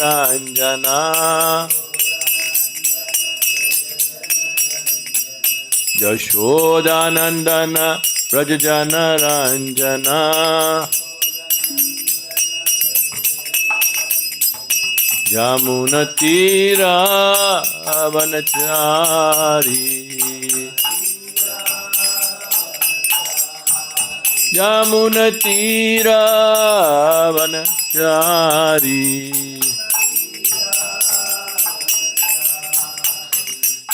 Ranjana Yashodanandana Rajajana Ranjana Yamunatira Vanachari Yamunatira Vanachari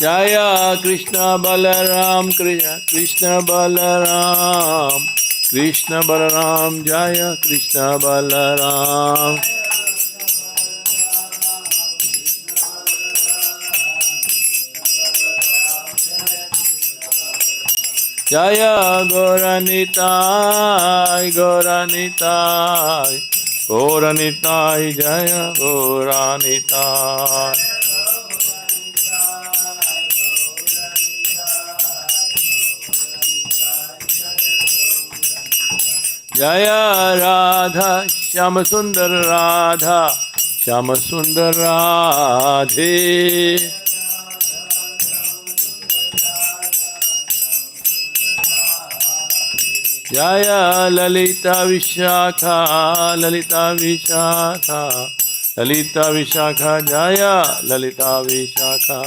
Jaya Krishna Balaram Krishna Balaram Krishna Balaram Jaya Krishna Balaram Jaya Gauranitai Gauranitai Gauranitai Jaya Gauranitai Jaya Radha Shyama Sundar Radha Shyama Sundar Radhe Jaya Lalita Vishakha Lalita Vishakha Lalita Vishakha Jaya Lalita Vishakha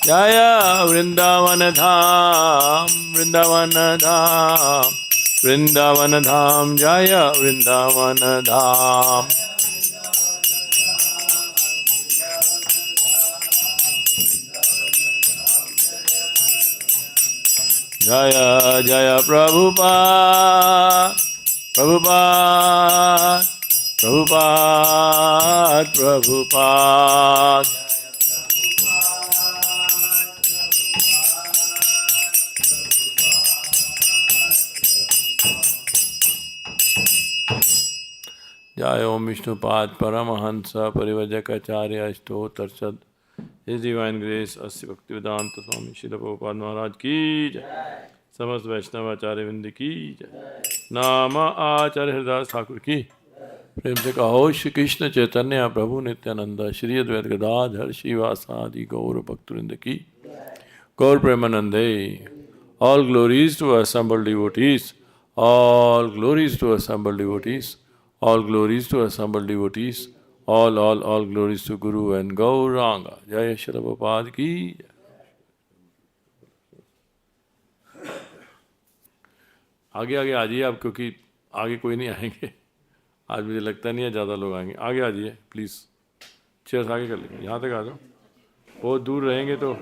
Jaya Vrindavana Dham Vrindavana Dham Vrindavana Dham Jaya Vrindavana Dham Jaya Jaya Prabhupada Prabhupada Prabhupada Prabhupada Jai Om Vishnupad Paramahansa Parivajakacharya Ashtotarsad His Divine Grace Asya Bhaktivedanta Swami Srila Prabhupada Maharaj Ki Jai समस्त वैष्णव आचार्य विंद की जय नाम आचार्य हरिदास ठाकुर की प्रेम से कहो श्री कृष्ण चैतन्य प्रभु नित्यानंद श्री अद्वैत गदाधर श्रीवासादि गौर भक्तवृंद की गौर प्रेमानंदे all glories to assembled devotees all glories to assembled devotees all glories to assembled devotees all glories to Guru and Gauranga जय श्री प्रभुपाद की जय आगे आगे आ जाइए आप क्योंकि आगे कोई नहीं आएंगे आज मुझे लगता नहीं है ज़्यादा लोग आएंगे आगे आ जाइए प्लीज़ चेयर्स आगे कर लेंगे यहाँ तक आ जाओ बहुत दूर रहेंगे तो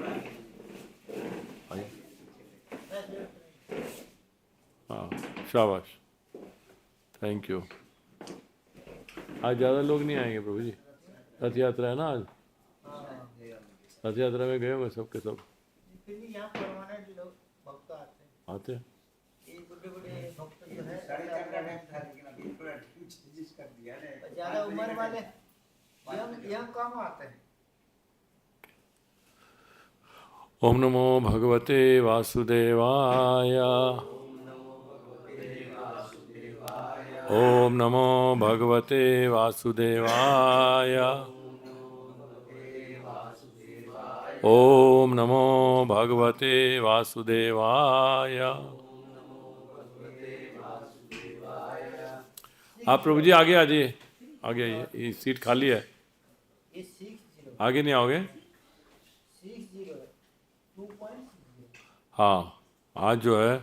आइए हाँ शाबाश थैंक यू आज ज़्यादा लोग नहीं आएंगे प्रभु जी रथ यात्रा है ना आज रथ यात्रा में गए होंगे सब के सब आते हैं ज्यादा उम्र वाले यंग कम आते हैं ओम नमो भगवते वासुदेवाय ओम नमो भगवते वासुदेवाय ओम नमो भगवते वासुदेवाय आप प्रभु जी आगे आ जाइए आगे आइए ये सीट खाली है आगे नहीं आओगे हाँ आज जो है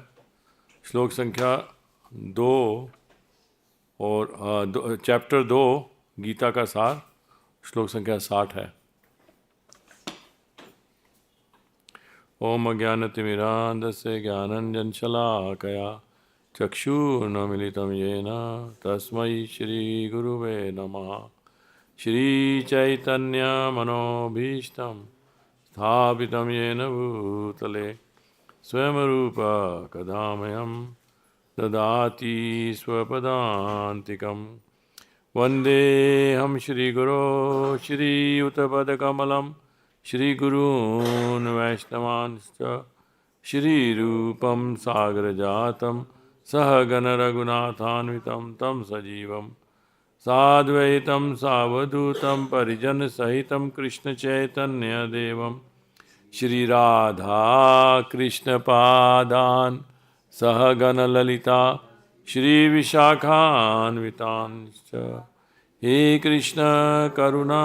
श्लोक संख्या 2 और चैप्टर 2 गीता का सार श्लोक संख्या 60 है ओम अज्ञानतिमिरान्धस्य ज्ञानञ्जनशलाकया चक्षुर्नमिलितं येन तस्मै श्रीगुरुवे नमः श्रीचैतन्यमनोभीष्टं स्थापितं येन भूतले स्वयंरूपा कदामयं ददाति स्वपदान्तिकं वन्देऽहं श्रीगुरो श्रीयुतपदकमलं श्रीगुरून् वैष्णवांश्च श्रीरूपं सागरजातं सहगण रघुनाथान्वितं तं सजीवं साद्वैतं सावधूतं परिजनसहितं कृष्णचैतन्यदेवं श्रीराधा कृष्णपादान् सहगणललिता श्रीविशाखान्वितांश्च हे कृष्ण करुणा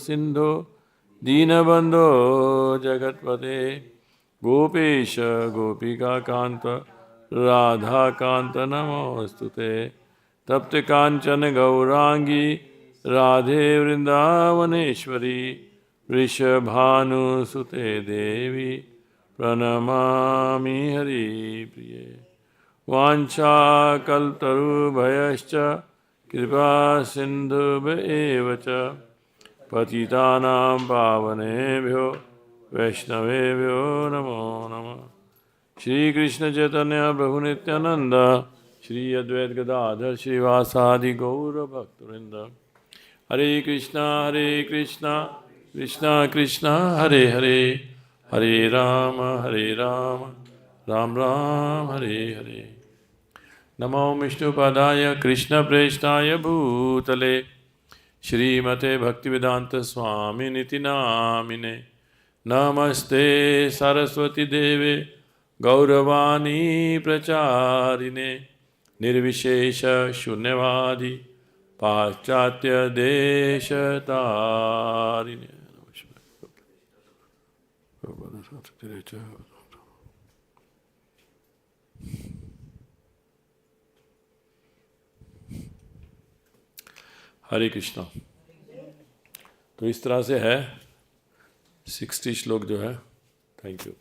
सिन्धो दीनबन्धो जगत्पते गोपेश गोपिकान्त राधाकान्त नमोऽस्तुते तप्त कांचन गौरांगी राधे वृंदावनेश्वरी वृषभानुसुते देवी प्रणमामि हरिप्रिये वाञ्छाकल्पतरुभयश्च कृपा सिन्धुभ्येव च पतितानां पावनेभ्यो वैष्णवेभ्यो नमो नमः। श्री कृष्ण चैतन्य प्रभु नित्यानंद श्री अद्वैत गदाधर श्रीवासादि गौर भक्तवृंद हरे कृष्णा कृष्णा कृष्णा हरे हरे हरे राम राम राम हरे हरे। नमो विष्णुपदाय कृष्ण प्रेष्ठाय भूतले श्रीमते भक्तिवेदांत स्वामी निति नामिने नमस्ते सरस्वती देवे गौरवाणी प्रचारिणे निर्विशेष शून्यवादी पाश्चात्य देशतारिणे। हरे कृष्णा। तो इस तरह से है 60 श्लोक जो है। Thank you.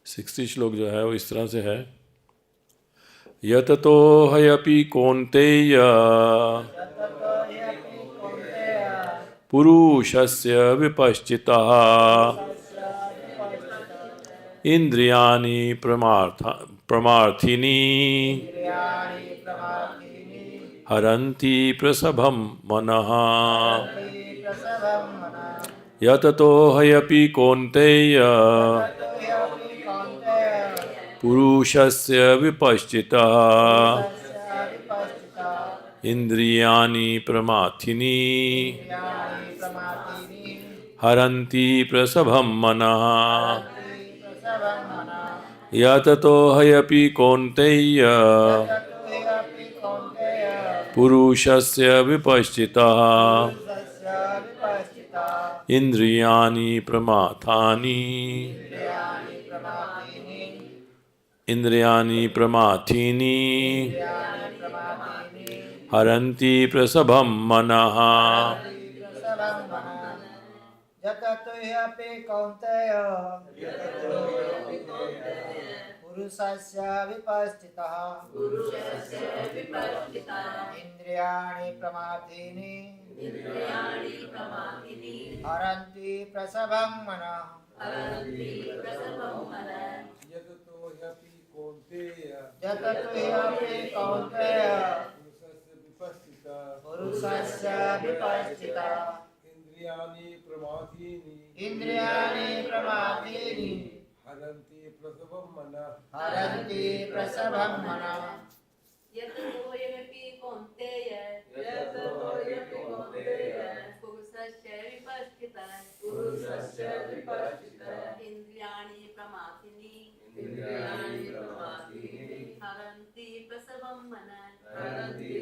60 श्लोक जो है वो इस तरह से है। यततो हयपि कौन्तेय पुरुषस्य विपश्चितः इंद्रियाणि प्रमार्थिनी हरन्ति प्रसभं मनः। यततो हयपि कौन्तेय पुरुषस्य विपश्चितः इंद्रियाणि प्रमाथिनी हरन्ति प्रसभं मनः। यततो हयपि कौन्तेय पुरुषस्य विपश्चितः इंद्रियाणि प्रमाथानि इंद्रियाणि प्रमाथिनी हरन्ति प्रसभं मनः। यततो ह्यपि कौन्तेय पुरुषस्य विपश्चितः इंद्रियाणि प्रमाथीनि हरन्ति प्रसभं मनः। यततो ह्यपि कौन्तेय पुरुषस्य विपश्चितः इंद्रियाणि प्रमाथीनि हरन्ति प्रसभं मनः। यततो ह्यपि कौन्तेय पुरुषस्य विपश्चितः इंद्रियाणि प्रमाथिनी हरन्ति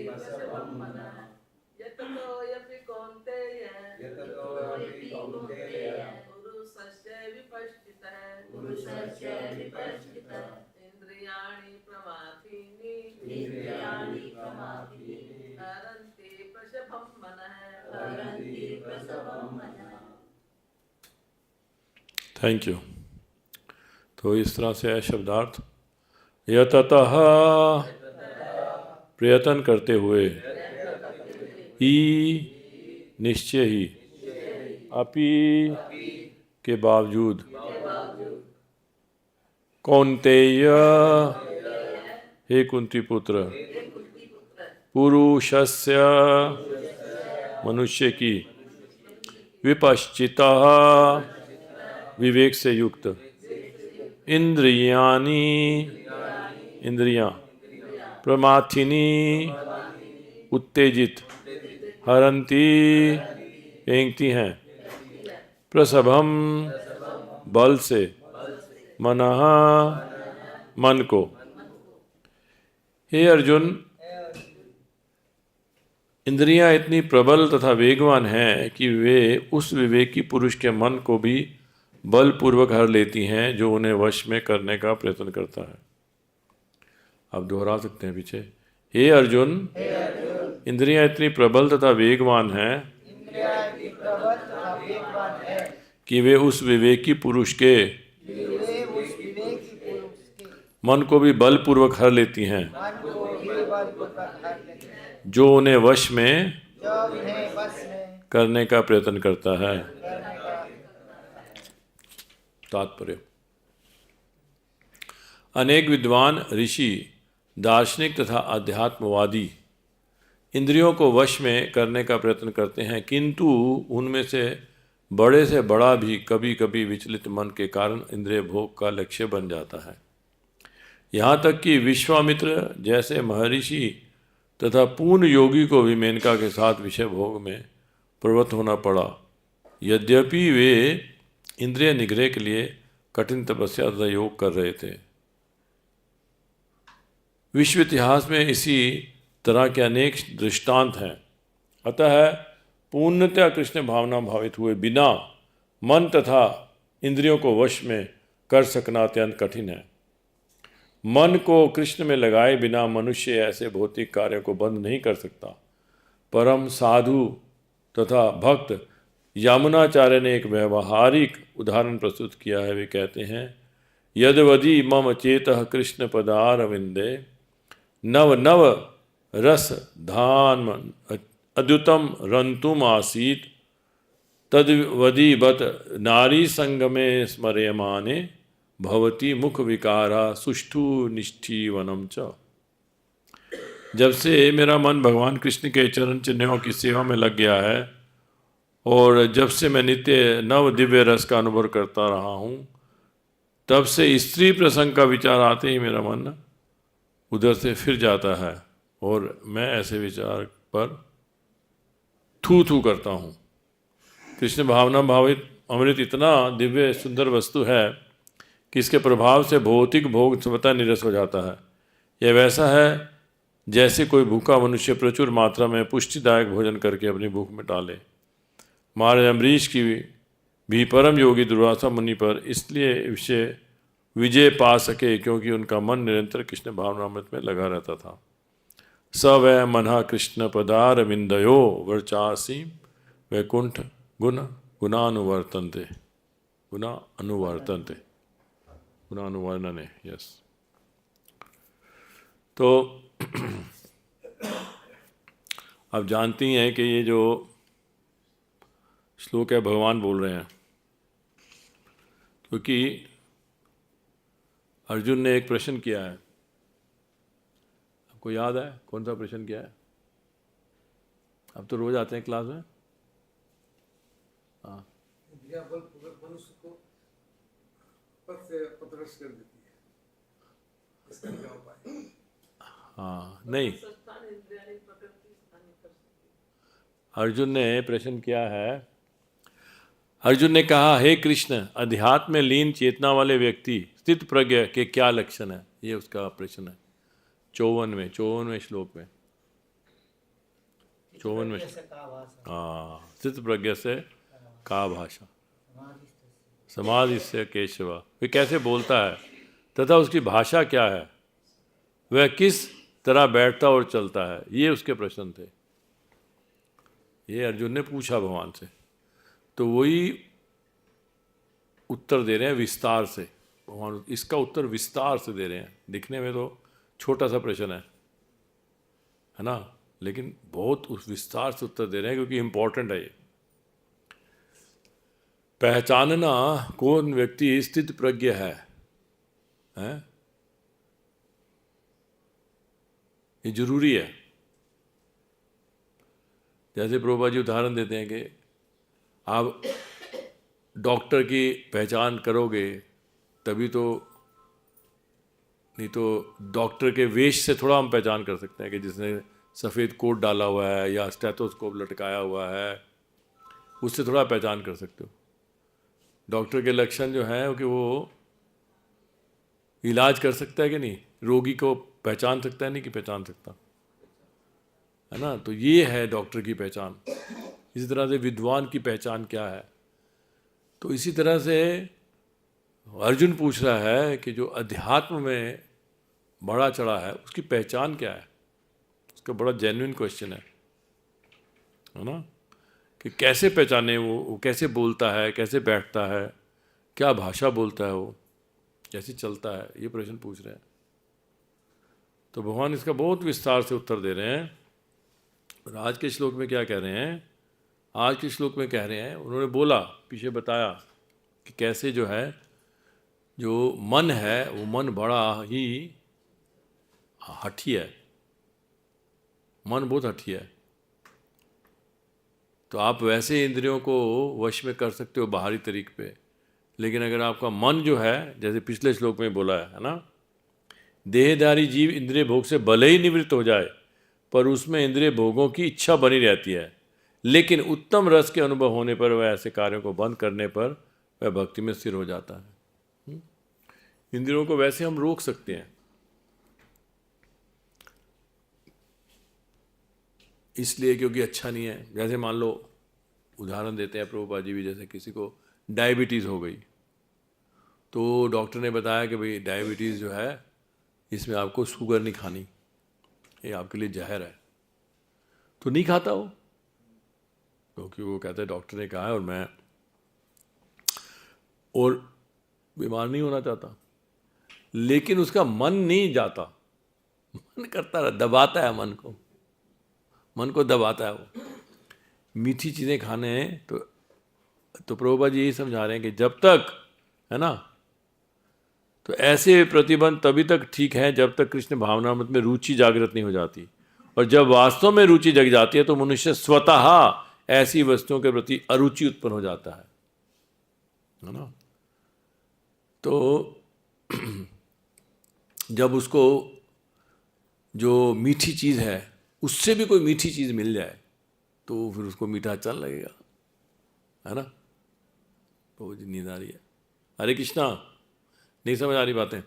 प्रसभं मनः। यततो ह्यपि कौन्तेय पुरुषस्य विपश्चितः इंद्रियाणि प्रमाथीनि हरन्ति प्रसभं मनः। Thank you. तो इस तरह से है शब्दार्थ। यततः प्रयत्न करते हुए ही निश्चय ही अपि के बावजूद कौन्तेय हे कुंती पुत्र पुरुषस्य मनुष्य की विपश्चितः विवेक से युक्त, इंद्रियानी, इंद्रियां, प्रमाथिनी, उत्तेजित, हरंती, फेंकती हैं, प्रसभम, बल से, मनः, मन को। हे अर्जुन, इंद्रियां इतनी प्रबल तथा वेगवान हैं कि वे उस विवेकी पुरुष के मन को भी बलपूर्वक हर लेती हैं जो उन्हें वश में करने का प्रयत्न करता है। आप दोहरा सकते हैं पीछे। हे अर्जुन, इंद्रियां इतनी प्रबल तथा वेगवान हैं कि वे उस विवेकी पुरुष के मन को भी बलपूर्वक हर लेती हैं जो उन्हें वश में करने का प्रयत्न करता है। तात्पर्य: अनेक विद्वान ऋषि, दार्शनिक तथा अध्यात्मवादी इंद्रियों को वश में करने का प्रयत्न करते हैं, किंतु उनमें से बड़ा भी कभी कभी विचलित मन के कारण इंद्रिय भोग का लक्ष्य बन जाता है। यहाँ तक कि विश्वामित्र जैसे महर्षि तथा पूर्ण योगी को भी मेनका के साथ विषय भोग में प्रवृत्त होना पड़ा, यद्यपि वे इंद्रिय निग्रह के लिए कठिन तपस्या तथा योग कर रहे थे। विश्व इतिहास में इसी तरह के अनेक दृष्टांत हैं। अतः पूर्णतया कृष्ण भावना भावित हुए बिना मन तथा इंद्रियों को वश में कर सकना अत्यंत कठिन है। मन को कृष्ण में लगाए बिना मनुष्य ऐसे भौतिक कार्यों को बंद नहीं कर सकता। परम साधु तथा भक्त यामुनाचार्य ने एक व्यवहारिक उदाहरण प्रस्तुत किया है। वे कहते हैं, यदवदि मम चेतः कृष्ण पदारविंदे नव नव रस धाम अद्युतम रंतुम आसीत तद्वदि बत नारी संगमे स्मर्यमाने भवती मुख विकारा सुष्ठु निष्ठीवनम च। जब से मेरा मन भगवान कृष्ण के चरण चिन्हों की सेवा में लग गया है और जब से मैं नित्य नव दिव्य रस का अनुभव करता रहा हूँ, तब से स्त्री प्रसंग का विचार आते ही मेरा मन उधर से फिर जाता है और मैं ऐसे विचार पर थू थू करता हूँ। कृष्ण भावना भावित अमृत इतना दिव्य सुंदर वस्तु है कि इसके प्रभाव से भौतिक भोग स्वतः निरस हो जाता है। यह वैसा है जैसे कोई भूखा मनुष्य प्रचुर मात्रा में पुष्टिदायक भोजन करके अपनी भूख मिटा ले। महाराज अम्बरीश की भी परम योगी दुर्वासा मुनि पर इसलिए विजय पा सके क्योंकि उनका मन निरंतर कृष्ण भावनामृत में लगा रहता था। स वै मना कृष्ण पदार विंदयो वर्चासी वैकुंठ गुणानुवर्तन्ते गुणानुवर्णने। यस, तो आप जानती हैं कि ये जो श्लोक है भगवान बोल रहे हैं, क्योंकि अर्जुन ने एक प्रश्न किया है। आपको याद है कौन सा प्रश्न किया है? आप तो रोज आते हैं क्लास में। हाँ, मनुष्य को पद से पथभ्रष्ट कर देती है, इसका क्या उपाय? हाँ, नहीं, अर्जुन ने प्रश्न किया है। अर्जुन ने कहा, हे कृष्ण, अध्यात्म में लीन चेतना वाले व्यक्ति स्थित प्रज्ञ के क्या लक्षण है? ये उसका प्रश्न है 54वें श्लोक में। 54वें। हाँ, स्थित प्रज्ञ से का भाषा, समाधि से केशवा। वे कैसे बोलता है तथा उसकी भाषा क्या है, वह किस तरह बैठता और चलता है, ये उसके प्रश्न थे। ये अर्जुन ने पूछा भगवान से, तो वही उत्तर दे रहे हैं विस्तार से। भगवान इसका उत्तर विस्तार से दे रहे हैं। दिखने में तो छोटा सा प्रश्न है ना, लेकिन बहुत उस विस्तार से उत्तर दे रहे हैं क्योंकि इंपॉर्टेंट है ये। पहचानना कौन व्यक्ति स्थित प्रज्ञ है, ये जरूरी है। जैसे प्रभुपाद जी उदाहरण देते हैं कि आप डॉक्टर की पहचान करोगे तभी तो, नहीं तो डॉक्टर के वेश से थोड़ा हम पहचान कर सकते हैं कि जिसने सफ़ेद कोट डाला हुआ है या स्टेथोस्कोप लटकाया हुआ है, उससे थोड़ा पहचान कर सकते हो। डॉक्टर के लक्षण जो हैं कि वो इलाज कर सकता है कि नहीं, रोगी को पहचान सकता है नहीं कि पहचान सकता है ना। तो ये है डॉक्टर की पहचान। इसी तरह से विद्वान की पहचान क्या है। तो इसी तरह से अर्जुन पूछ रहा है कि जो अध्यात्म में बड़ा चढ़ा है उसकी पहचान क्या है। उसका बड़ा जेन्युइन क्वेश्चन है ना, कि कैसे पहचाने वो कैसे बोलता है, कैसे बैठता है, क्या भाषा बोलता है, वो कैसे चलता है, ये प्रश्न पूछ रहे हैं। तो भगवान इसका बहुत विस्तार से उत्तर दे रहे हैं। और आज के श्लोक में क्या कह रहे हैं, आज के श्लोक में कह रहे हैं, उन्होंने बोला, पीछे बताया कि कैसे जो है, जो मन है वो मन बड़ा ही हठी है, मन बहुत हठी है। तो आप वैसे इंद्रियों को वश में कर सकते हो बाहरी तरीके पे, लेकिन अगर आपका मन जो है, जैसे पिछले श्लोक में बोला है ना, देहधारी जीव इंद्रिय भोग से भले ही निवृत्त हो जाए पर उसमें इंद्रिय भोगों की इच्छा बनी रहती है, लेकिन उत्तम रस के अनुभव होने पर वह ऐसे कार्यों को बंद करने पर वह भक्ति में स्थिर हो जाता है। इंद्रियों को वैसे हम रोक सकते हैं, इसलिए क्योंकि अच्छा नहीं है। जैसे मान लो, उदाहरण देते हैं प्रभुपाद जी भी, जैसे किसी को डायबिटीज़ हो गई, तो डॉक्टर ने बताया कि भाई डायबिटीज़ जो है इसमें आपको शुगर नहीं खानी, ये आपके लिए जहर है, तो नहीं खाता वो, क्योंकि वो कहते हैं डॉक्टर ने कहा है और मैं और बीमार नहीं होना चाहता। लेकिन उसका मन नहीं जाता, मन करता रहा, दबाता है मन को दबाता है वो। मीठी चीज़ें खाने हैं तो प्रभुपाद जी यही समझा रहे हैं कि जब तक, है ना, तो ऐसे प्रतिबंध तभी तक ठीक है जब तक कृष्ण भावनामृत में रुचि जागृत नहीं हो जाती। और जब वास्तव में रुचि जग जाती है तो मनुष्य स्वतः ऐसी वस्तुओं के प्रति अरुचि उत्पन्न हो जाता है ना। तो जब उसको जो मीठी चीज़ है उससे भी कोई मीठी चीज़ मिल जाए तो फिर उसको मीठा अच्छा लगेगा, है ना। तो नींद आ रही है। हरे कृष्णा, नहीं समझ आ रही बातें?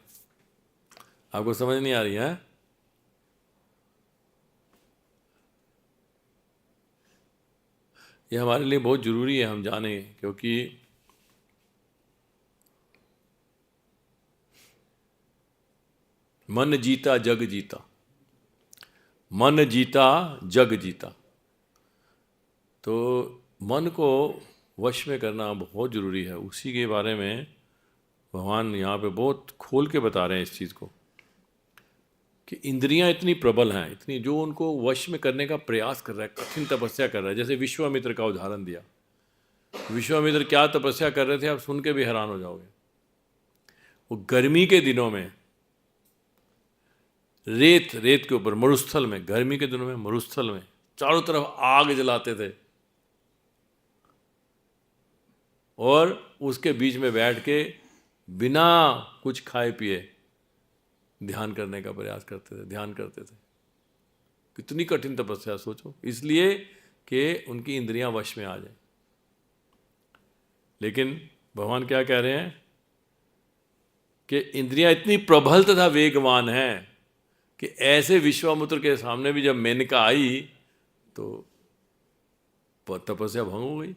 आपको समझ नहीं आ रही है? ये हमारे लिए बहुत ज़रूरी है हम जाने, क्योंकि मन जीता जग जीता, मन जीता जग जीता। तो मन को वश में करना बहुत ज़रूरी है। उसी के बारे में भगवान यहाँ पे बहुत खोल के बता रहे हैं इस चीज़ को, कि इंद्रियां इतनी प्रबल हैं, इतनी, जो उनको वश में करने का प्रयास कर रहा है, कठिन तपस्या कर रहा है। जैसे विश्वामित्र का उदाहरण दिया, विश्वामित्र क्या तपस्या कर रहे थे, आप सुन के भी हैरान हो जाओगे। वो गर्मी के दिनों में रेत के ऊपर मरुस्थल में, गर्मी के दिनों में मरुस्थल में चारों तरफ आग जलाते थे और उसके बीच में बैठ के बिना कुछ खाए पिए ध्यान करने का प्रयास करते थे, ध्यान करते थे। कितनी कठिन तपस्या सोचो, इसलिए कि उनकी इंद्रियां वश में आ जाए। लेकिन भगवान क्या कह रहे हैं कि इंद्रियां इतनी प्रबल तथा वेगवान हैं कि ऐसे विश्वामित्र के सामने भी जब मेनका आई तो तपस्या भंग हो गई।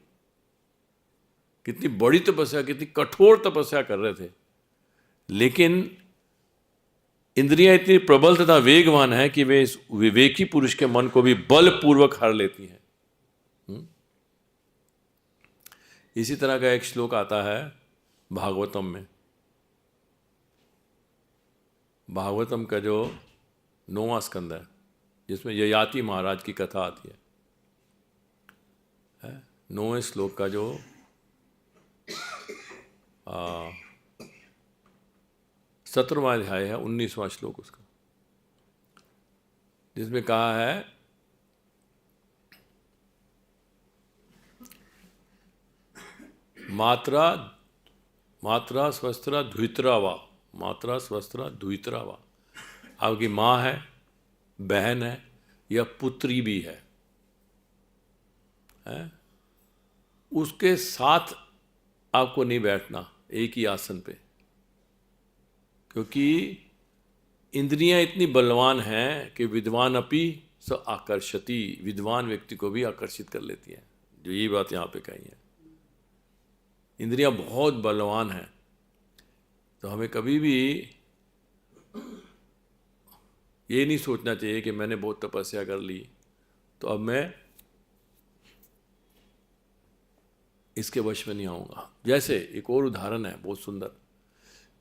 कितनी बड़ी तपस्या, कितनी कठोर तपस्या कर रहे थे, लेकिन इंद्रियां इतनी प्रबल तथा वेगवान है कि वे इस विवेकी पुरुष के मन को भी बलपूर्वक हर लेती हैं। इसी तरह का एक श्लोक आता है भागवतम में। भागवतम का जो 9वां स्कंद है, जिसमें ययाति महाराज की कथा आती है। 9वें श्लोक का जो 17वां अध्याय है, 19वां श्लोक उसका, जिसमें कहा है मात्रा स्वस्त्रा द्वित्रा वा, मात्रा स्वस्त्रा द्वित्रा वा। आपकी माँ है, बहन है या पुत्री भी है, उसके साथ आपको नहीं बैठना एक ही आसन पे, क्योंकि इंद्रियां इतनी बलवान हैं कि विद्वान अपि स आकर्षति, विद्वान व्यक्ति को भी आकर्षित कर लेती हैं। जो ये बात यहाँ पे कही है, इंद्रियां बहुत बलवान हैं। तो हमें कभी भी ये नहीं सोचना चाहिए कि मैंने बहुत तपस्या कर ली तो अब मैं इसके वश में नहीं आऊँगा। जैसे एक और उदाहरण है बहुत सुंदर,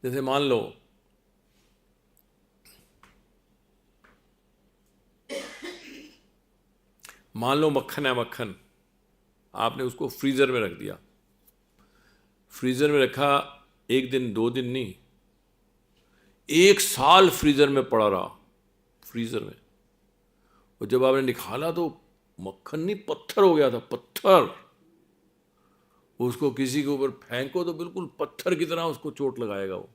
जैसे मान लो मक्खन है, मक्खन आपने उसको फ्रीज़र में रख दिया। फ्रीज़र में रखा 1 दिन 2 दिन नहीं, 1 साल फ्रीज़र में पड़ा रहा, फ्रीज़र में। और जब आपने निकाला तो मक्खन नहीं पत्थर हो गया था, पत्थर। उसको किसी के ऊपर फेंको तो बिल्कुल पत्थर की तरह उसको चोट लगाएगा वो।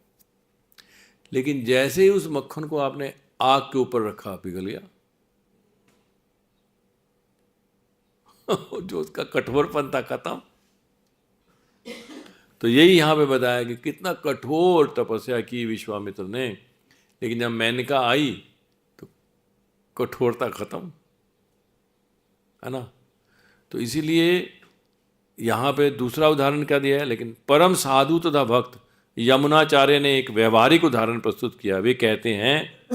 लेकिन जैसे ही उस मक्खन को आपने आग के ऊपर रखा, पिघल गया। जो उसका कठोरपन था खत्म। तो यही यहाँ पे बताया कि कितना कठोर तपस्या की विश्वामित्र ने, लेकिन जब मेनका आई तो कठोरता खत्म, है ना। तो इसीलिए यहाँ पे दूसरा उदाहरण क्या दिया है, लेकिन परम साधु तथा भक्त यमुनाचार्य ने एक व्यवहारिक उदाहरण प्रस्तुत किया। वे कहते हैं,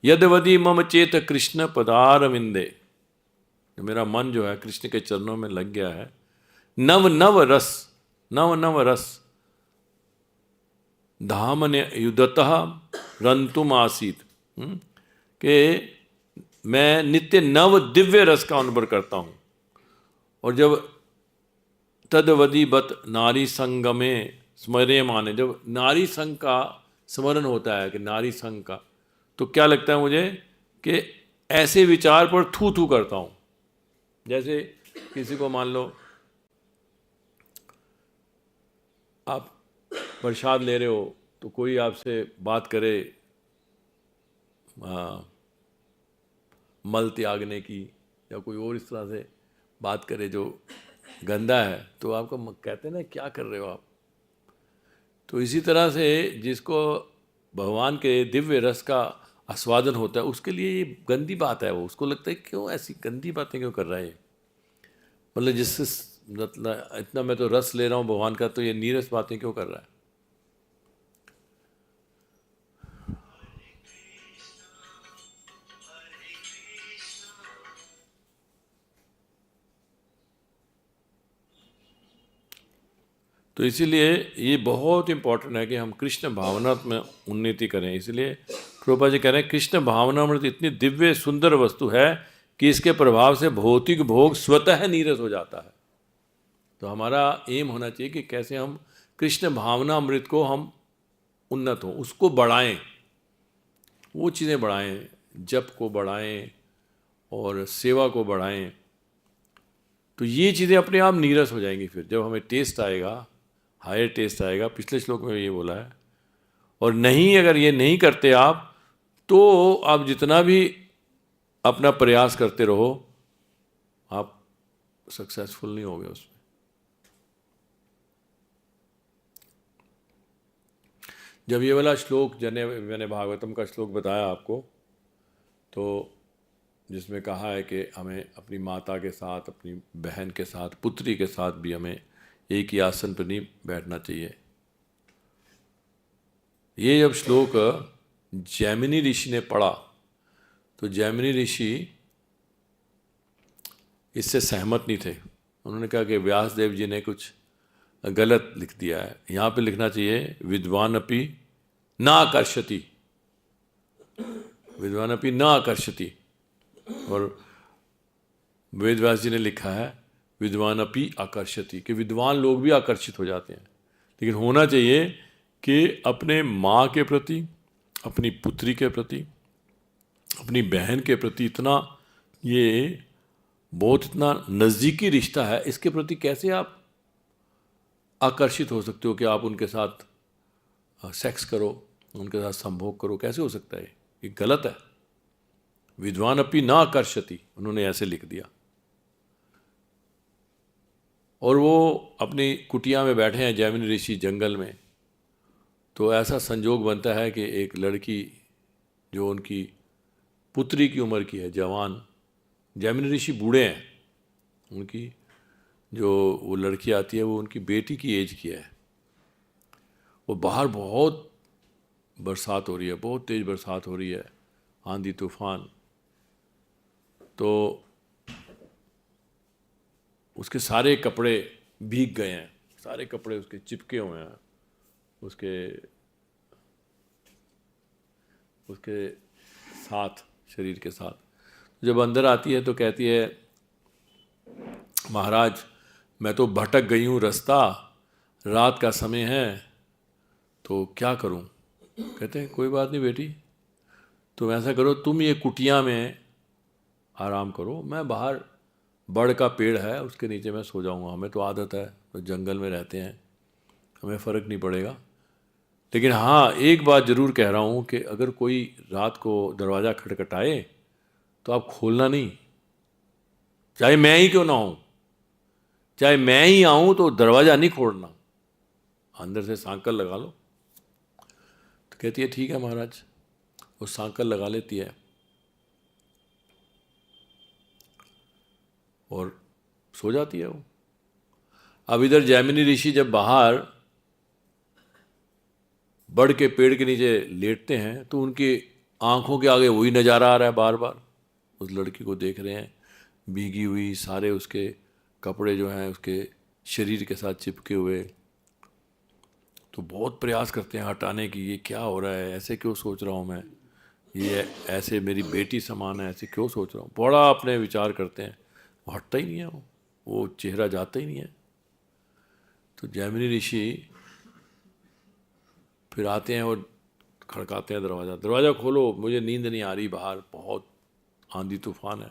यदवदि मम चेत कृष्ण पदारविंदे, मेरा मन जो है कृष्ण के चरणों में लग गया है, नव नव रस धामन युद्धतः रंतुम आसीत, कि मैं नित्य नव दिव्य रस का अनुभव करता हूँ। और जब तदवदिवत नारी संगमे स्मरे माने, जब नारी संग का स्मरण होता है कि नारी संग का, तो क्या लगता है मुझे कि ऐसे विचार पर थू थू करता हूँ। जैसे किसी को मान लो आप प्रसाद ले रहे हो तो कोई आपसे बात करे मल त्यागने की, या कोई और इस तरह से बात करे जो गंदा है, तो आपको कहते हैं ना क्या कर रहे हो आप। तो इसी तरह से जिसको भगवान के दिव्य रस का आस्वादन होता है, उसके लिए ये गंदी बात है। वो उसको लगता है क्यों ऐसी गंदी बातें क्यों कर रहा है, मतलब जिससे मतलब इतना मैं तो रस ले रहा हूँ भगवान का, तो ये नीरस बातें क्यों कर रहा है। तो इसीलिए ये बहुत इम्पोर्टेंट है कि हम कृष्ण भावना में उन्नति करें। इसलिए प्रभुपाद जी कह रहे हैं, कृष्ण भावनामृत इतनी दिव्य सुंदर वस्तु है कि इसके प्रभाव से भौतिक भोग स्वतः नीरस हो जाता है। तो हमारा एम होना चाहिए कि कैसे हम कृष्ण भावनामृत को हम उन्नत हों, उसको बढ़ाएं, वो चीज़ें बढ़ाएं, जप को बढ़ाएं और सेवा को बढ़ाएं। तो ये चीज़ें अपने आप नीरस हो जाएंगी। फिर जब हमें टेस्ट आएगा, हायर टेस्ट आएगा, पिछले श्लोक में ये बोला है। और नहीं, अगर ये नहीं करते आप, तो आप जितना भी अपना प्रयास करते रहो, आप सक्सेसफुल नहीं होगे उसमें। जब ये वाला श्लोक मैंने भागवतम का श्लोक बताया आपको, तो जिसमें कहा है कि हमें अपनी माता के साथ, अपनी बहन के साथ, पुत्री के साथ भी हमें एक ही आसन पर नहीं बैठना चाहिए। ये जब श्लोक जैमिनी ऋषि ने पढ़ा, तो जैमिनी ऋषि इससे सहमत नहीं थे। उन्होंने कहा कि व्यासदेव जी ने कुछ गलत लिख दिया है। यहाँ पे लिखना चाहिए विद्वान अपि न आकर्षति, विद्वान अपि न आकर्षति। और वेद व्यास जी ने लिखा है विद्वान अपि आकर्षति, कि विद्वान लोग भी आकर्षित हो जाते हैं। लेकिन होना चाहिए कि अपने माँ के प्रति, अपनी पुत्री के प्रति, अपनी बहन के प्रति इतना, ये बहुत इतना नज़दीकी रिश्ता है, इसके प्रति कैसे आप आकर्षित हो सकते हो कि आप उनके साथ सेक्स करो, उनके साथ संभोग करो। कैसे हो सकता है? ये गलत है। विद्वान अपनी ना आकर्षति, उन्होंने ऐसे लिख दिया। और वो अपनी कुटिया में बैठे हैं जैमिनी ऋषि जंगल में, तो ऐसा संजोग बनता है कि एक लड़की जो उनकी पुत्री की उम्र की है, जवान, जैमिनी ऋषि बूढ़े हैं, उनकी जो वो लड़की आती है वो उनकी बेटी की एज की है। वो बाहर बहुत बरसात हो रही है, बहुत तेज़ बरसात हो रही है, आंधी तूफान। तो उसके सारे कपड़े भीग गए हैं, सारे कपड़े उसके चिपके हुए हैं उसके साथ, शरीर के साथ। जब अंदर आती है तो कहती है, महाराज मैं तो भटक गई हूँ रास्ता, रात का समय है, तो क्या करूँ? कहते हैं कोई बात नहीं बेटी, तुम ऐसा करो, तुम ये कुटिया में आराम करो, मैं बाहर बड़ का पेड़ है उसके नीचे मैं सो जाऊँगा। हमें तो आदत है, तो जंगल में रहते हैं, हमें फ़र्क नहीं पड़ेगा। लेकिन हाँ, एक बात ज़रूर कह रहा हूँ कि अगर कोई रात को दरवाज़ा खटखटाए तो आप खोलना नहीं, चाहे मैं ही क्यों ना हूँ, चाहे मैं ही आऊँ तो दरवाज़ा नहीं खोलना, अंदर से सांकल लगा लो। तो कहती है ठीक है महाराज। वो सांकल लगा लेती है और सो जाती है वो। अब इधर जैमिनी ऋषि जब बाहर बड़ के पेड़ के नीचे लेटते हैं तो उनकी आंखों के आगे वही नज़ारा आ रहा है, बार बार उस लड़की को देख रहे हैं, भीगी हुई, सारे उसके कपड़े जो हैं उसके शरीर के साथ चिपके हुए। तो बहुत प्रयास करते हैं हटाने की, ये क्या हो रहा है, ऐसे क्यों सोच रहा हूँ मैं, ये ऐसे मेरी बेटी समान है, ऐसे क्यों सोच रहा हूँ, बड़ा अपने विचार करते हैं। वो हटता ही नहीं है, वो चेहरा जाता ही नहीं है। तो जैमिनी ऋषि फिर आते हैं और खड़काते हैं दरवाज़ा, दरवाज़ा खोलो, मुझे नींद नहीं आ रही, बाहर बहुत आंधी तूफान है।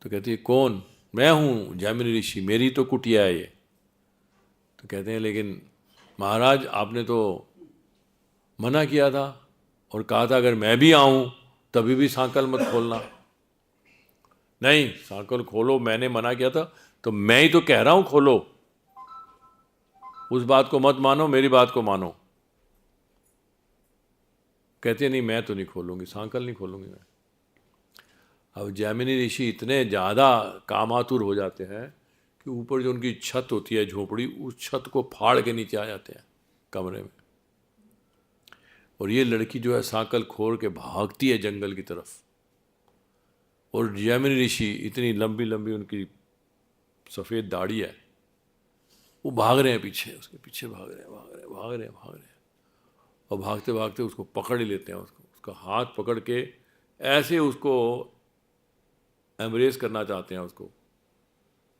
तो कहती है कौन? मैं हूँ जैमिनी ऋषि, मेरी तो कुटिया है ये। तो कहते हैं लेकिन महाराज आपने तो मना किया था और कहा था अगर मैं भी आऊँ तभी भी सांकल मत खोलना। नहीं, सांकल खोलो, मैंने मना किया था तो मैं ही तो कह रहा हूँ खोलो, उस बात को मत मानो, मेरी बात को मानो। कहते नहीं मैं तो नहीं खोलूँगी, सांकल नहीं खोलूँगी मैं। अब जैमिनी ऋषि इतने ज़्यादा कामातुर हो जाते हैं कि ऊपर जो उनकी छत होती है झोपड़ी, उस छत को फाड़ के नीचे आ जाते हैं कमरे में। और ये लड़की जो है सांकल खोल के भागती है जंगल की तरफ। और जैमिनी ऋषि, इतनी लंबी लंबी उनकी सफ़ेद दाढ़ी है, वो भाग रहे हैं पीछे, उसके पीछे भाग रहे हैं। और भागते भागते उसको पकड़ ही लेते हैं, उसका हाथ पकड़ के ऐसे उसको एम्ब्रेस करना चाहते हैं उसको।